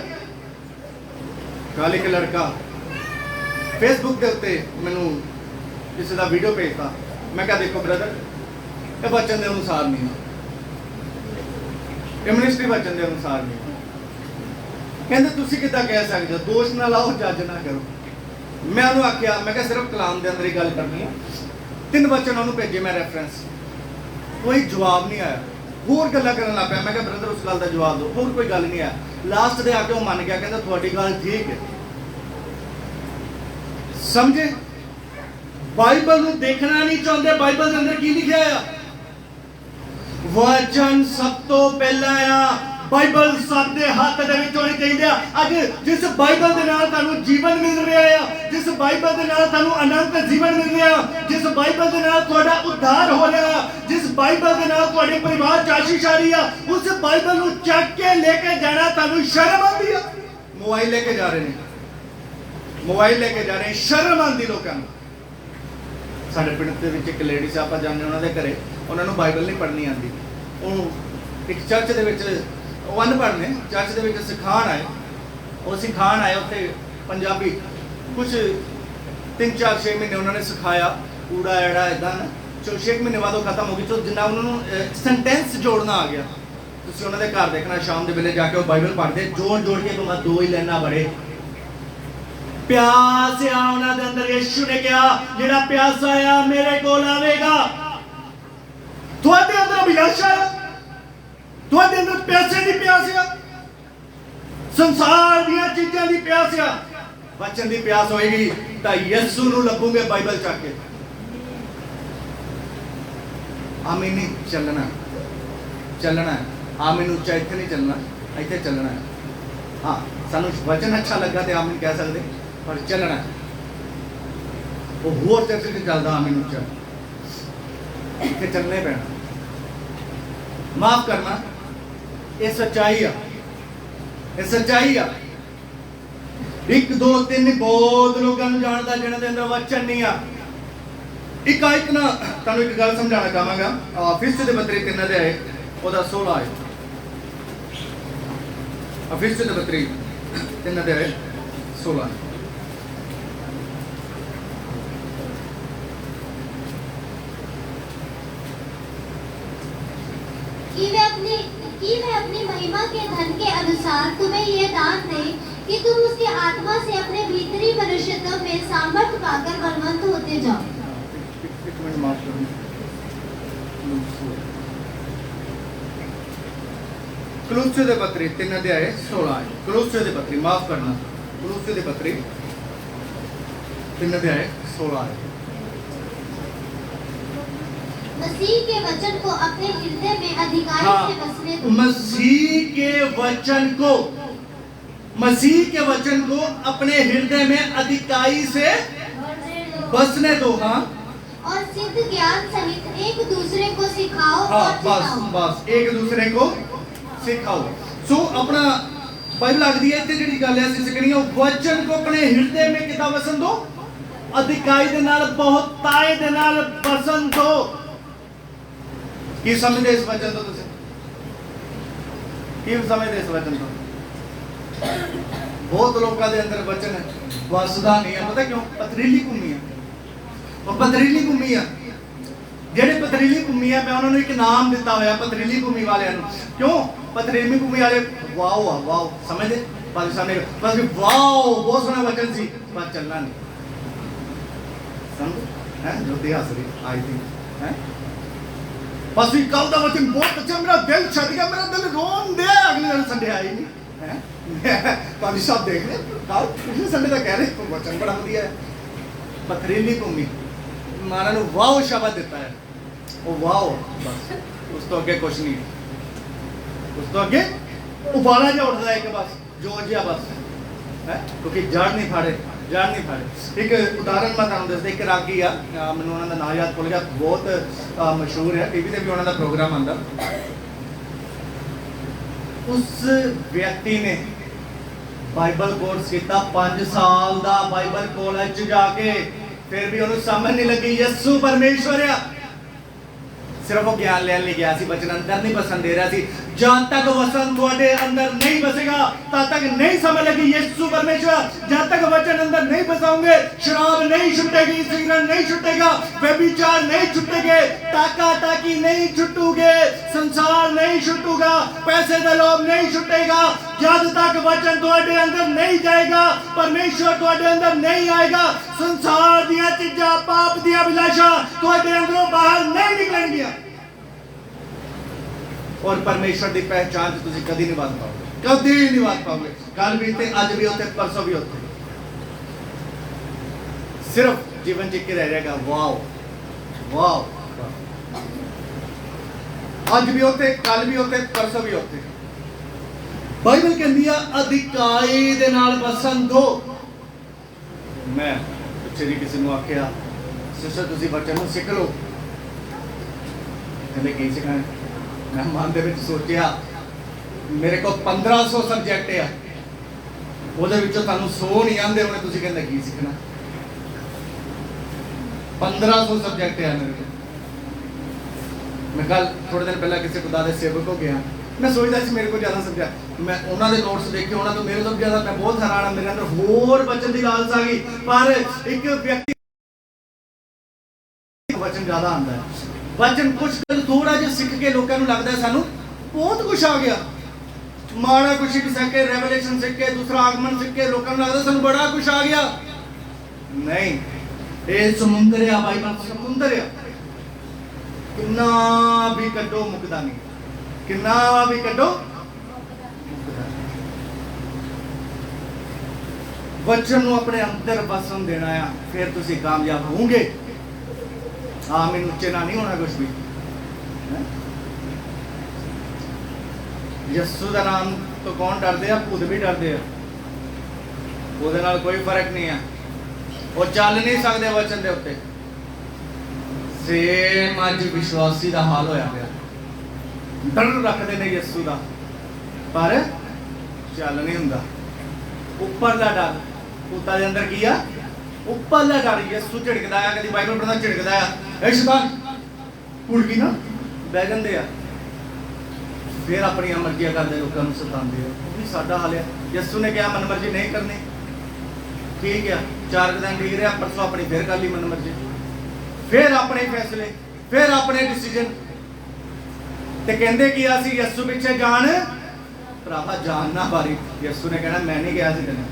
ਕੱਲ ਇੱਕ ਲੜਕਾ ਫੇਸਬੁੱਕ ਦੇ ਉੱਤੇ ਮੈਨੂੰ ਕਿਸੇ ਦਾ ਵੀਡੀਓ ਭੇਜਤਾ। ਮੈਂ ਕਿਹਾ ਦੇਖੋ ਬ੍ਰਦਰ, ਇਹ ਵਚਨ ਦੇ ਅਨੁਸਾਰ ਨਹੀਂ ਹੈ, ਇਹ ਮਿਨਿਸਟਰੀ ਵਚਨ ਦੇ ਅਨੁਸਾਰ ਨਹੀਂ। ਕਹਿੰਦੇ ਤੁਸੀਂ ਕਿੱਦਾਂ ਕਹਿ ਸਕਦੇ ਹੋ? ਦੋਸ਼ ਨਾ ਲਾਓ, ਜੱਜ ਨਾ ਕਰੋ। मैं उन्होंने आख्या, मैं क्या सिर्फ कलाम के अंदर ही गल करनी है। 3 वचन उन्होंने भेजे, मैं रेफरेंस, कोई जवाब नहीं आया। होर गल्लां करन लग पिया। मैं क्या ब्रदर उस गल का जवाब दो, होर कोई गल नहीं आया। लास्ट दे आके वो मन गया, कहता तुहाडी गल ठीक है। समझे? बाइबल नूं देखना नहीं चाहते। बाइबल के अंदर की लिखा है? वचन सब तो पहला आ। बाइबल साडे हाथ दे विच होनी चाहिए। अज जिस बाइबल दे नाल तुहानूं जीवन मिल रहा है, जिस बाइबल दे नाल तुहानूं अनंत जीवन मिल रहा है, जिस बाइबल दे नाल तुहाडा उद्धार हो रहा है, जिस बाइबल दे नाल तुहाडे परिवार च आशीष आ रही है, उस बाइबल नूं चक के लेके जाना तुहानूं शर्म आती है। मोबाइल लेके जा रहे हैं, मोबाइल लेके जा रहे हैं, शर्म आती लोगों नूं। ਸਾਡੇ ਪਿੰਡ ਦੇ ਵਿੱਚ ਇੱਕ ਲੇਡੀ ਸੀ, ਆਪਾਂ ਜਾਂਦੇ ਉਹਨਾਂ ਦੇ ਘਰੇ, ਉਹਨਾਂ ਨੂੰ ਬਾਈਬਲ ਨਹੀਂ ਪੜ੍ਹਨੀ ਆਉਂਦੀ। ਉਹ ਇੱਕ ਚਰਚ ਦੇ ਵਿੱਚ, ਉਹ ਅਨਪੜ੍ਹ ਨੇ, ਚਰਚ ਦੇ ਵਿੱਚ ਸਿਖਾਉਣ ਆਏ। ਉਹ ਸਿਖਾਉਣ ਆਏ ਉੱਥੇ ਪੰਜਾਬੀ, ਕੁਝ 3-4-6 ਮਹੀਨੇ ਉਹਨਾਂ ਨੇ ਸਿਖਾਇਆ, ਊੜਾ ਐੜਾ ਇੱਦਾਂ ਨਾ। 6 ਮਹੀਨੇ ਬਾਅਦ ਉਹ ਖਤਮ ਹੋ ਗਈ। तो ਜਿੰਨਾ ਉਹਨਾਂ ਨੂੰ ਸੈਂਟੈਂਸ ਜੋੜਨਾ ਆ ਗਿਆ। ਤੁਸੀਂ ਉਹਨਾਂ ਦੇ ਘਰ ਦੇਖਣਾ, ਸ਼ਾਮ ਦੇ ਵੇਲੇ ਜਾ ਕੇ ਉਹ ਬਾਈਬਲ ਪੜ੍ਹਦੇ, ਜੋੜ ਕੇ ਭਾਵੇਂ 2 ਹੀ ਲਾਈਨਾਂ ਪੜ੍ਹੇ। ਪਿਆਸ ਆ ਉਹਨਾਂ ਦੇ ਅੰਦਰ। ਯਿਸੂ ਨੇ ਕਿਹਾ, ਜਿਹੜਾ ਪਿਆਸਾ ਆ ਮੇਰੇ ਕੋਲ ਆਵੇਗਾ। ਤੁਹਾਡੇ ਅੰਦਰ ਅਭਿਲਾਸ਼ਾ ਆ, ਤੁਹਾਡੇ ਅੰਦਰ ਪਿਆਸੇ ਦੀ ਪਿਆਸ ਆ, ਸੰਸਾਰ ਦੀਆਂ ਚੀਜ਼ਾਂ ਦੀ ਪਿਆਸ ਆ, ਵਚਨ ਦੀ ਪਿਆਸ ਹੋਏਗੀ ਤਾਂ ਯਿਸੂ ਨੂੰ ਲੱਭੋਗੇ ਬਾਈਬਲ ਚੱਕ ਕੇ। ਆਮੀਨ ਨਹੀਂ ਚੱਲਣਾ, ਚੱਲਣਾ ਹੈ। ਆਮੀਨ ਉੱਚਾ ਇੱਥੇ ਨਹੀਂ ਚੱਲਣਾ, ਇੱਥੇ ਚੱਲਣਾ ਹੈ। ਹਾਂ, ਸਾਨੂੰ ਵਚਨ ਅੱਛਾ ਲੱਗਾ ਤੇ ਆਮੀਨ ਕਹਿ ਸਕਦੇ, ਪਰ ਚੱਲਣਾ ਹੈ। ਉਹ ਹੋਰ ਚਰਚ ਚ ਚੱਲਦਾ ਆਮੀਨ ਉੱਚਾ, ਇੱਥੇ ਚੱਲਣੇ ਪੈਣਾ। ਮਾਫ ਕਰਨਾ, ਇਹ ਸੱਚਾਈ ਆ, ਇਹ ਸੱਚਾਈ ਆ। 1 2 3 ਬਹੁਤ ਲੋਕਾਂ ਨੂੰ ਜਾਣਦਾ ਜਿਹਨਾਂ ਦੇ ਅੰਦਰ ਵਚਨ ਨਹੀਂ ਆ। ਇੱਕ ਨਾ ਤੁਹਾਨੂੰ ਇੱਕ ਗੱਲ ਸਮਝਾਉਣਾ ਚਾਹਾਂਗਾ। ਫਿਸਟ ਦੇ ਪੱਤਰੀ 3 ਅਧਿਆਏ ਉਹਦਾ 16 ਆਇਤ। ਫਿਸਟ ਦੇ ਪੱਤਰੀ 3 ਅਧਿਆਏ 16। कि वह अपनी महिमा के धन के अनुसार तुम्हें यह दान दे कि तुम उसकी आत्मा से अपने भीतरी मनुष्यत्व में सामर्थ्य पाकर बलवंत होते जाओ। एक मिनट माफ करो। कुलुस्से दे पत्री 3 अध्याय 16। कुलुस्से दे पत्री, माफ करना, कुलुस्से दे पत्री 3 अध्याय 16। मसीह के वचन को अपने हृदय में अधिकारी से बसने दो। मसीह के वचन को, मसीह के वचन को अपने हृदय में अधिकारी से बसने दो। हाँ, और सिद्ध ज्ञान सहित एक दूसरे को सिखाओ। हाँ, और बस बस एक दूसरे को सिखाओ। सो अपना बाइबल आखदी है, इत्थे जिहड़ी गल है ਅਸੀਂ ਸਿੱਖਣੀ ਹੈ, वचन को अपने हृदय में किदा बसन दो, अधिकारी ਦੇ ਨਾਲ, ਬਹੁਤਾਈ ਦੇ ਨਾਲ बसन दो। ਕੀ ਸਮਝਦੇ ਇਸ ਵਚਨ ਤੋਂ ਤੁਸੀਂ? ਕੀ ਸਮਝਦੇ ਇਸ ਵਚਨ ਤੋਂ? ਬਹੁਤ ਲੋਕਾਂ ਦੇ ਅੰਦਰ ਵਚਨ ਵਸਦਾ ਨਹੀਂ ਹੈ। ਪਤਾ ਕਿਉਂ? ਪਥਰੀਲੀ ਭੂਮੀ ਆ। ਉਹ ਪਥਰੀਲੀ ਭੂਮੀ ਆ। ਜਿਹੜੇ ਪਥਰੀਲੀ ਭੂਮੀ ਆ, ਮੈਂ ਉਹਨਾਂ ਨੂੰ ਇੱਕ ਨਾਮ ਦਿੱਤਾ ਹੋਇਆ ਪਥਰੀਲੀ ਭੂਮੀ ਵਾਲਿਆਂ ਨੂੰ। ਕਿਉਂ? ਪਥਰੀਲੀ ਭੂਮੀ ਵਾਲੇ ਵਾਓ ਆ, ਵਾਓ ਸਮਝਦੇ? ਬਾਕੀ ਸਾਹਮਣੇ ਬਸ ਵਾਓ, ਬਹੁਤ ਸੋਹਣਾ ਵਚਨ ਸੀ, ਪਰ ਚੱਲਣਾ ਨਹੀਂ। ਸਮਝ ਹੈ? ਜੋਤੀ ਹੱਸ ਰਹੀ, ਆਈ ਥਿੰਕ ਹੈ। बस कल का वचन बहुत अच्छा, मेरा दिल छट गया, मेरा दिल रोन दे। अगले दिन संडे आई नहीं है, पानी साहब देख रहे कल पिछले संडे तक कह रहे वचन बड़ा वधिया है। पथरीली भूमि माना नु वाओ शब्द देता है, वो वाओ, बस उस तो अगे कुछ नहीं, उस तो अगे उबाला जा उठता है कि बस जोर जिया बस है, क्योंकि जड़ नहीं फाड़े, जड़ नहीं फाड़े। एक उदाहरण मैं तुहानूं दसदा, एक रागी आ, मैनूं उन्हां दा नाम याद भुल गया, बहुत मशहूर है, टीवी ते भी उन्हां दा प्रोग्राम आंदा। उस व्यक्ति ने बाइबल कोर्स किया 5 साल दा, बाइबल कॉलेज जाके, फिर भी उन्हें समझ नहीं लगी यीशु परमेश्वर है। सिर्फ वो ज्ञान लेने लिए गया सी, वचन अंदर नहीं बसन दे रहा सी। जब तक वचन तुम्हारे अंदर नहीं बसेगा तब तक नहीं समझ लगी यीशु परमेश्वर। जब तक वचन अंदर नहीं बसाओगे, शराब नहीं छुटेगी, सिगरेट नहीं छुटेगा, व्यभिचार नहीं छुटेगे, टाका टाकी नहीं छुटोगे, संसार नहीं छुटूगा, पैसे का लोभ नहीं छुटेगा। जब तक वचन तुम्हारे अंदर नहीं जाएगा, परमेश्वर तुम्हारे अंदर नहीं आएगा, संसार दिया चीजा, पाप दिया अभिलाषा तुम्हारे अंदरों बाहर नहीं निकलेंगी, और परमेश्वर की पहचान तुम कभी नहीं बांध पाओगे, कभी नहीं बांध पाओगे। कल भी थे, अज भी होते, परसों भी होते, सिर्फ जीवन जी के रह जाएगा वाओ वाओ। अज भी होते, कल भी होते, परसों भी होते। बाइबल कहती है अधिकारी दे नाल बसन दो। मैं पिछे जी किसी को आख्या, सिस्टर तुसी बच्चे सीख लो, कहते की सिखाने। मैं मन के सोचा मेरे को 1500 सबजैक्ट है, वो 100 नहीं आते होने, तुम कहते की सीखना। 1500 सब्जेक्ट है मेरे को। मैं कल थोड़े दिन पहले किसी खुदा के सेवक को गया, मैं सोचता सी मेरे को ज़्यादा सब्जेक्ट, मैं उन्होंने नोट्स देखे, उन्होंने तो मेरे तो ज़्यादा, मैं बहुत हैरान हाँ, मेरे अंदर होर बचन की लालसा आ गई। पर एक व्यक्ति वचन ज़्यादा आता है, वचन कुछ थोड़ा जिहा सीख के लोगों को लगता है सानू बहुत कुछ आ गया, माड़ा कुछ सीख के, रेवलेशन सीख के, दूसरा आगमन सीख के लोगों को लगता सानू बड़ा कुछ आ गया। नहीं, ये समुंदर है, बाइबल समुंदर है, कितना भी कड्डो मुकदा नहीं, कितना भी कड्डो मुकदा नहीं। वचन नूं अपने अंदर वसन देना है, फिर तुसी कामयाब होंगे। हाँ, मैनूं उच्चे ना नहीं होना कुछ भी। यस्सु का नाम तो कौन डरते हैं, भूत भी डरते हैं, ਉਹਦੇ ਨਾਲ कोई फर्क नहीं है, वो चल नहीं सकते वचन के उत्ते। सेम अज विश्वासी का हाल होया पिया, डर रखते हैं यस्सु का, पर चल नहीं हुंदा। उपरला डर, भूतां दे अंदर की आ, उपरला डर। यस्सु झिड़कदा है, कदी बाइबल पढ़दा झिड़कदा है, ए शैतान भुड़की ना बह जांदे आ, फिर अपनी मर्जियां करते लोगों को सतांदे आ। वो भी साडा हाल है। यस्सु ने कहा मन मर्जी नहीं करनी, ठीक है, 4 दिन ठीक रहा, परसों अपनी फिर कर ली मन मर्जी, फिर अपने फैसले, फिर अपने डिसीजन, ते कहंदे कि असी यस्सु पिछे जान भरावा जान ना बारी। यस्सु ने कहना मैं नहीं गया सी तेने,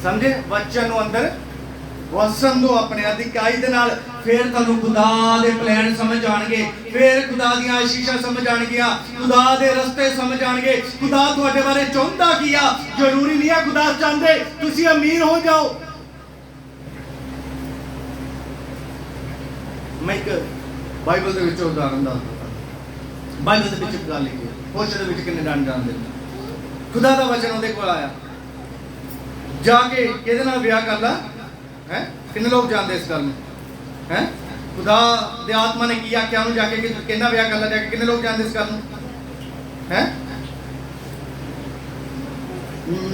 समझे। वचन अंदर वसन दो अपने अधिकाई दे नाल, फिर तुहानू खुदा दे प्लान समझ आएंगे, फिर खुदा दी आशीषां समझ आएंगियां, खुदा दे रस्ते समझ आएंगे, खुदा तुहाडे बारे चाहुंदा की आ। जरूरी नहीं है खुदा चाहते तुसी अमीर हो जाओ। मैं एक बाइबल दे विच उदाहरण दसदा, बाइबल दे विच गल लिखी है, होशे दे विच किन्ने डंड जान दिंदा। खुदा दा वचन उहदे कोल आया, जाके किहदे नाल विआह कर ला है। किन्ने लोग जानते इस गल में हैं? खुदा दे आत्मा ने की आख्या उन्होंने जाके किन्ना विआह कर ला, जाके किन्ने लोग जानते इस गल में हैं?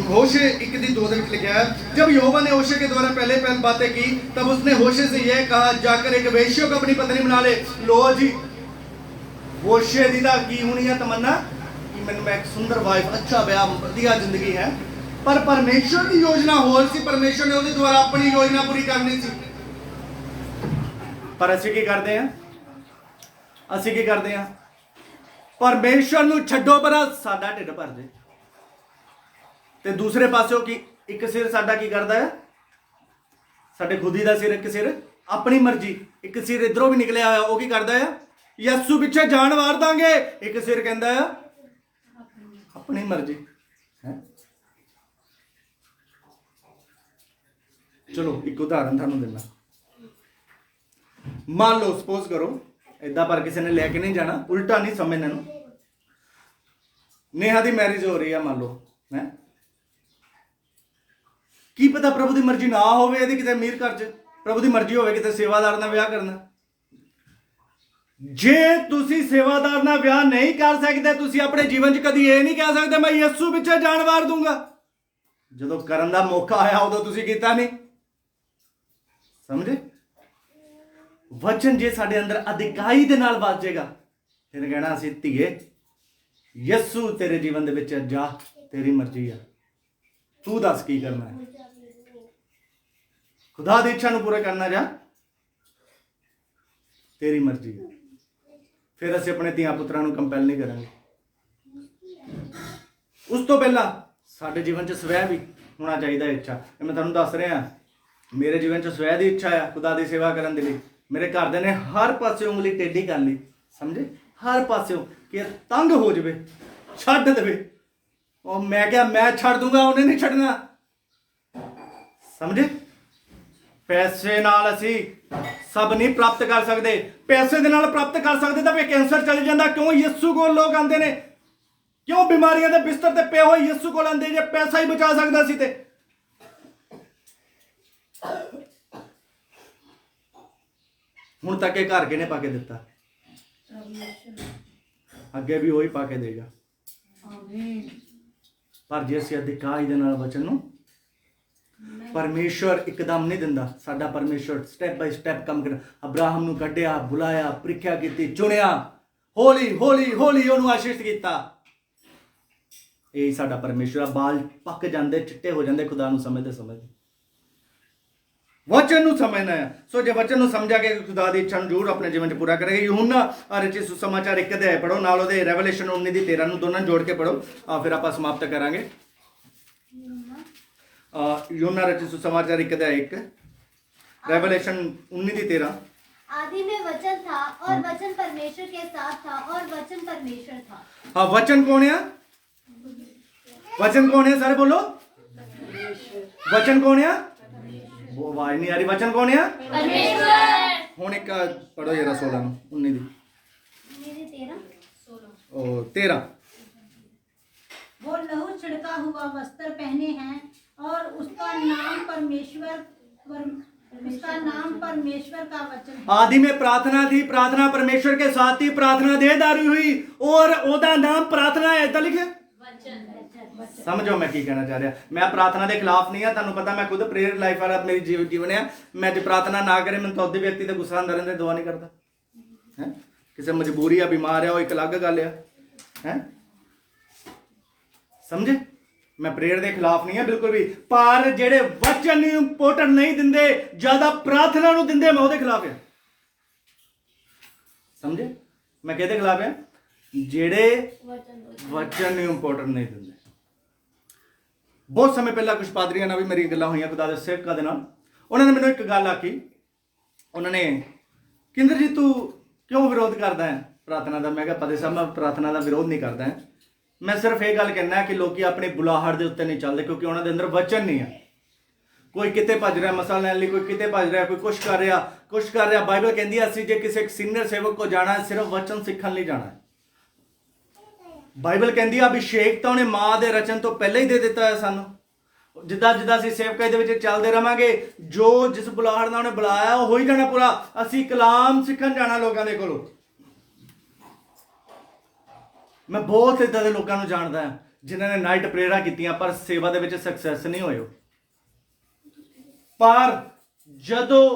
होशे 1:2 में लिखा है, जब यहोवा ने होशे के द्वारा पहले बातें की, तब उसने होशे से यह कहा, जाकर एक वेश्या को अपनी पत्नी बना ले। लो जी, होशे दी दा की होनी है तमन्ना कि मैं एक सुंदर वाइफ, अच्छा ब्याह, बढ़िया जिंदगी है, पर परमेश्वर की योजना होर सी, परमेश्वर ने उसके द्वारा अपनी योजना पूरी करनी सी। पर असीं की करते हैं, असीं की करते हैं, परमेश्वर नूं छड्डो परा, साडा ढिड भर दे, ते दूसरे पासों की एक सिर साडा की करता है, साडे खुदी दा सिर, एक सिर अपनी मर्जी, एक सिर इधरों भी निकलिया होया, वो की करता है, यस्सु पिछे जान वार दांगे, एक सिर कहता है अपनी मर्जी है। चलो एक उदाहरण थानू देना, मान लो सपोज करो इदा, पर किसी ने लेके नहीं जाना, उल्टा नहीं समझना, नेहा की मैरिज हो रही है, मान लो है, की पता प्रभु की मर्जी ना हो किते अमीर घर च, प्रभु की मर्जी हो किते सेवादार नाल विआह करना। जे तुसी सेवादार नाल विआह नहीं कर सकते, तुसी अपने जीवन च कदी ये नहीं कह सकते मैं यस्सु पिछे जान वार दूंगा। जदों करन दा मौका आया उदों तुसी कीता नहीं, समझे। वचन जे साडे अंदर अधिकाई दे नाल वाजेगा, फिर कहना असीं धीए यस्सु तेरे जीवन दे विच जा, तेरी मर्जी है, तू दस की करना है, खुदा दी इच्छा नूं पूरा करना जा, तेरी मर्जी है। फिर असीं अपने धियां पुत्रां नूं कंपैल नहीं करांगे। उस तो पहला साडे जीवन च स्वै भी होना चाहिए इच्छा। मैं तुहानूं दस रहा, मेरे जीवन च स्वै की इच्छा है खुदा की सेवा करने के लिए। मेरे घरदे ने हर पासे उंगली टेढ़ी कर ली, समझे, हर पासे कि तंग हो जाए, छड्ड देवे, और मैं क्या मैं छड्ड दूंगा, उन्हें नहीं छड्डना, समझे। पैसे नाल असी सब नहीं प्राप्त कर सकते, पैसे दे नाल प्राप्त कर सकते तो फिर कैंसर चल जाता। क्यों यस्सु को लोग आते हैं, क्यों बीमारियों के बिस्तर ते पे हुए यस्सु को आते, जे पैसा ही बचा सकता सी ते। हुण तक घर किने पाके दिता, अगे भी वही पाके देगा। पर जे असीं अधिकाई दे नाल वचन नूं परमेश्वर एकदम नहीं दिंदा। साडा परमेश्वर स्टैप बाय स्टैप काम कर। अब्राहम नूं कढिया, बुलाया, प्रीख्या कीती, चुनिया, हौली हौली हौली उहनूं आशीष कीता। यही साडा परमेश्वर। बाल पक जांदे, चिट्टे हो जांदे खुदा नूं समझदे समझदे। वचन नूं समझना है। सो जे वचन नूं समझा के खुदा दी इच्छा नूं जरूर अपने जीवन च पूरा करेगा। यूहन्ना रचित सुसमाचार 1 अध्याय पढ़ो, नाल ओहदे रेवलेशन 19:13 नूं दोनों जोड़ के पढ़ो, फिर आपां समाप्त करांगे। यूहन्ना रचित सुसमाचार 1 अध्याय 1, रेवलेशन 19:13। आदि में वचन था और वचन परमेश्वर के साथ था और वचन परमेश्वर था। हाँ, वचन कौन है? वचन कौन है? सारे बोलो, वचन कौन है? वो आवाज नहीं आ रही। वचन कौन है? परमेश्वर। हुण एक पढ़ो जरा 16 19 13। वो लहू छिड़का हुआ वस्त्र पहने हैं और उसका नाम परमेश्वर का वचन है। आदि में प्रार्थना थी, प्रार्थना परमेश्वर के साथ थी, प्रार्थना देहधारी हुई और ओदा नाम प्रार्थना है। इतना लिखे समझो मैं की कहना चाह रहा। मैं प्रार्थना के खिलाफ नहीं है, तुहानू पता मैं खुद प्रेयर लाइफ वाला मेरी जीवन है। मैं जो प्रार्थना ना करे मैं तो व्यक्ति तो गुस्सा आंदा रहिंदा, दुआ नहीं करता है। किसी मजबूरी है, बीमार है, वो एक अलग गल है। समझे? मैं प्रेयर के खिलाफ नहीं है बिल्कुल भी, पर जेड़े वचन इंपोर्टेंट नहीं दिंदे, ज्यादा प्रार्थना नूं दिंदे, मैं उहदे खिलाफ है। समझे? मैं कहदे खिलाफ है? जेड़े वचन इंपोर्टेंट नहीं दिंदे। बहुत समय पहला कुछ पादरियां नाल भी मेरी गल्लां होईयां खुदा दे सेवकां दे नाल। उन्होंने मैनूं एक गल आखी। उन्होंने किंदर जी तू क्यों विरोध करदा है प्रार्थना का? मैं कहा पते साहब मैं प्रार्थना का विरोध नहीं करदा है। मैं सिर्फ ये गल कहना है कि लोग अपनी बुलाहट के उत्ते नहीं चलते, क्योंकि उन्होंने अंदर वचन नहीं है। कोई किते भज रहा मसला लैन लई, कोई किते भज रहा, कोई कुछ कर रहा। बाइबल कहती है असीं जे किसी सीनियर सेवक को जाना है, सिर्फ वचन सीखण लई जाना है। बाइबल कहती है अभिषेक तो उन्हें माँ के रचन तो पहले ही दे दिता है सानू। जिदा जिदा असीं सेवकाई दे विच चलदे रहांगे, जो जिस बुलाहट नाल उन्हें बुलाया वो हो ही जाना पूरा। असीं कलाम सीखण जाना लोगों के कोलों। मैं बहुत इदां दे लोगों को जानदा हां जिन्हां ने नाइट प्रेयरां कीतियां पर सेवा दे विच सक्सैस नहीं होए। पर जदों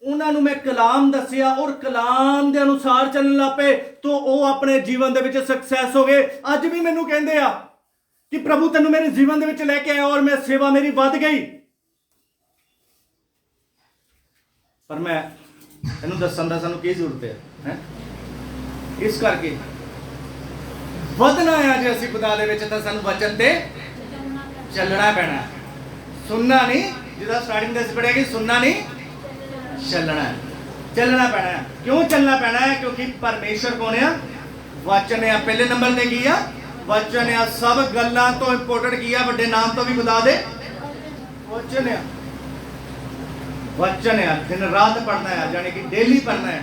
उन्होंने मैं कलाम दसिया और कलाम के अनुसार चलने लग पे तो वो अपने जीवन दे विच सक्सैस हो गए। अज भी मैनू कहंदे आ कि प्रभु तेनू मेरे जीवन दे विच लेके आया और मैं सेवा मेरी वध गई। पर मैं तेनू दसन दा सानू की जरूरत है? इस करके वधना है जे असीं खुदा दे विच तां सानू वचन ते चलना पैना। सुनना नहीं, जिदा स्टार्टिंग दे पढ़िया कि सुनना नहीं, चलना है। चलना पैना है। क्यों चलना पैना है? क्योंकि परमेश्वर कौन है? वचन है। पहले नंबर ते की है? वचन है। सब गल्लां तो इंपोर्टेंट की है, बड़े नाम तो भी खुदा दे वचन है। वचन है। दिन रात पढ़ना है, यानी कि डेली पढ़ना है,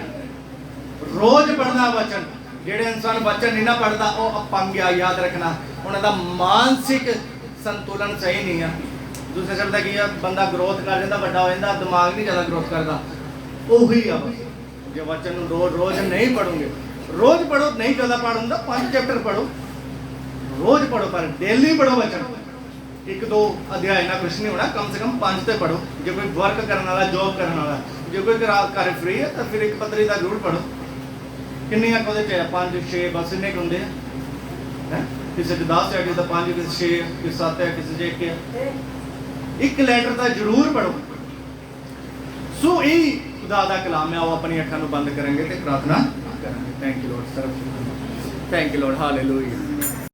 रोज पढ़ना वचन। जेड़े इंसान वचन नहीं ना पढ़ता वो अपंग आ, याद रखना। उन्होंने मानसिक संतुलन सही नहीं है। दूसरे शब्द की है बंदा ग्रोथ कर जाता, बड़ा हो जाता, दिमाग नहीं ज़्यादा ग्रोथ करता। उही है बस। जो वचन रोज नहीं पढ़ोगे, रोज पढ़ो, नहीं ज़्यादा पढ़ूंगा 5 चैप्टर पढ़ो, रोज पढ़ो, पर डेली पढ़ो वचन। 1-2 अध्याय ना कुछ नहीं होना, कम से कम 5 तो पढ़ो। जो कोई वर्क करने वाला, जॉब करने वाला, जो कोई घर फ्री है तो फिर 1 पत्री का जरूर पढ़ो। किन्नी को 5-6 बस इन्ने होंगे हैं। किसी 10 है, किसी 5, किसी 6, किसी 7 है, किसी 1 है। एक लैटर तो जरूर पढ़ो। सो यही खुदा दा कलाम है। वो अपनी अखां नूं बंद करेंगे तो प्रार्थना करेंगे। Thank you Lord, thank you Lord, hallelujah.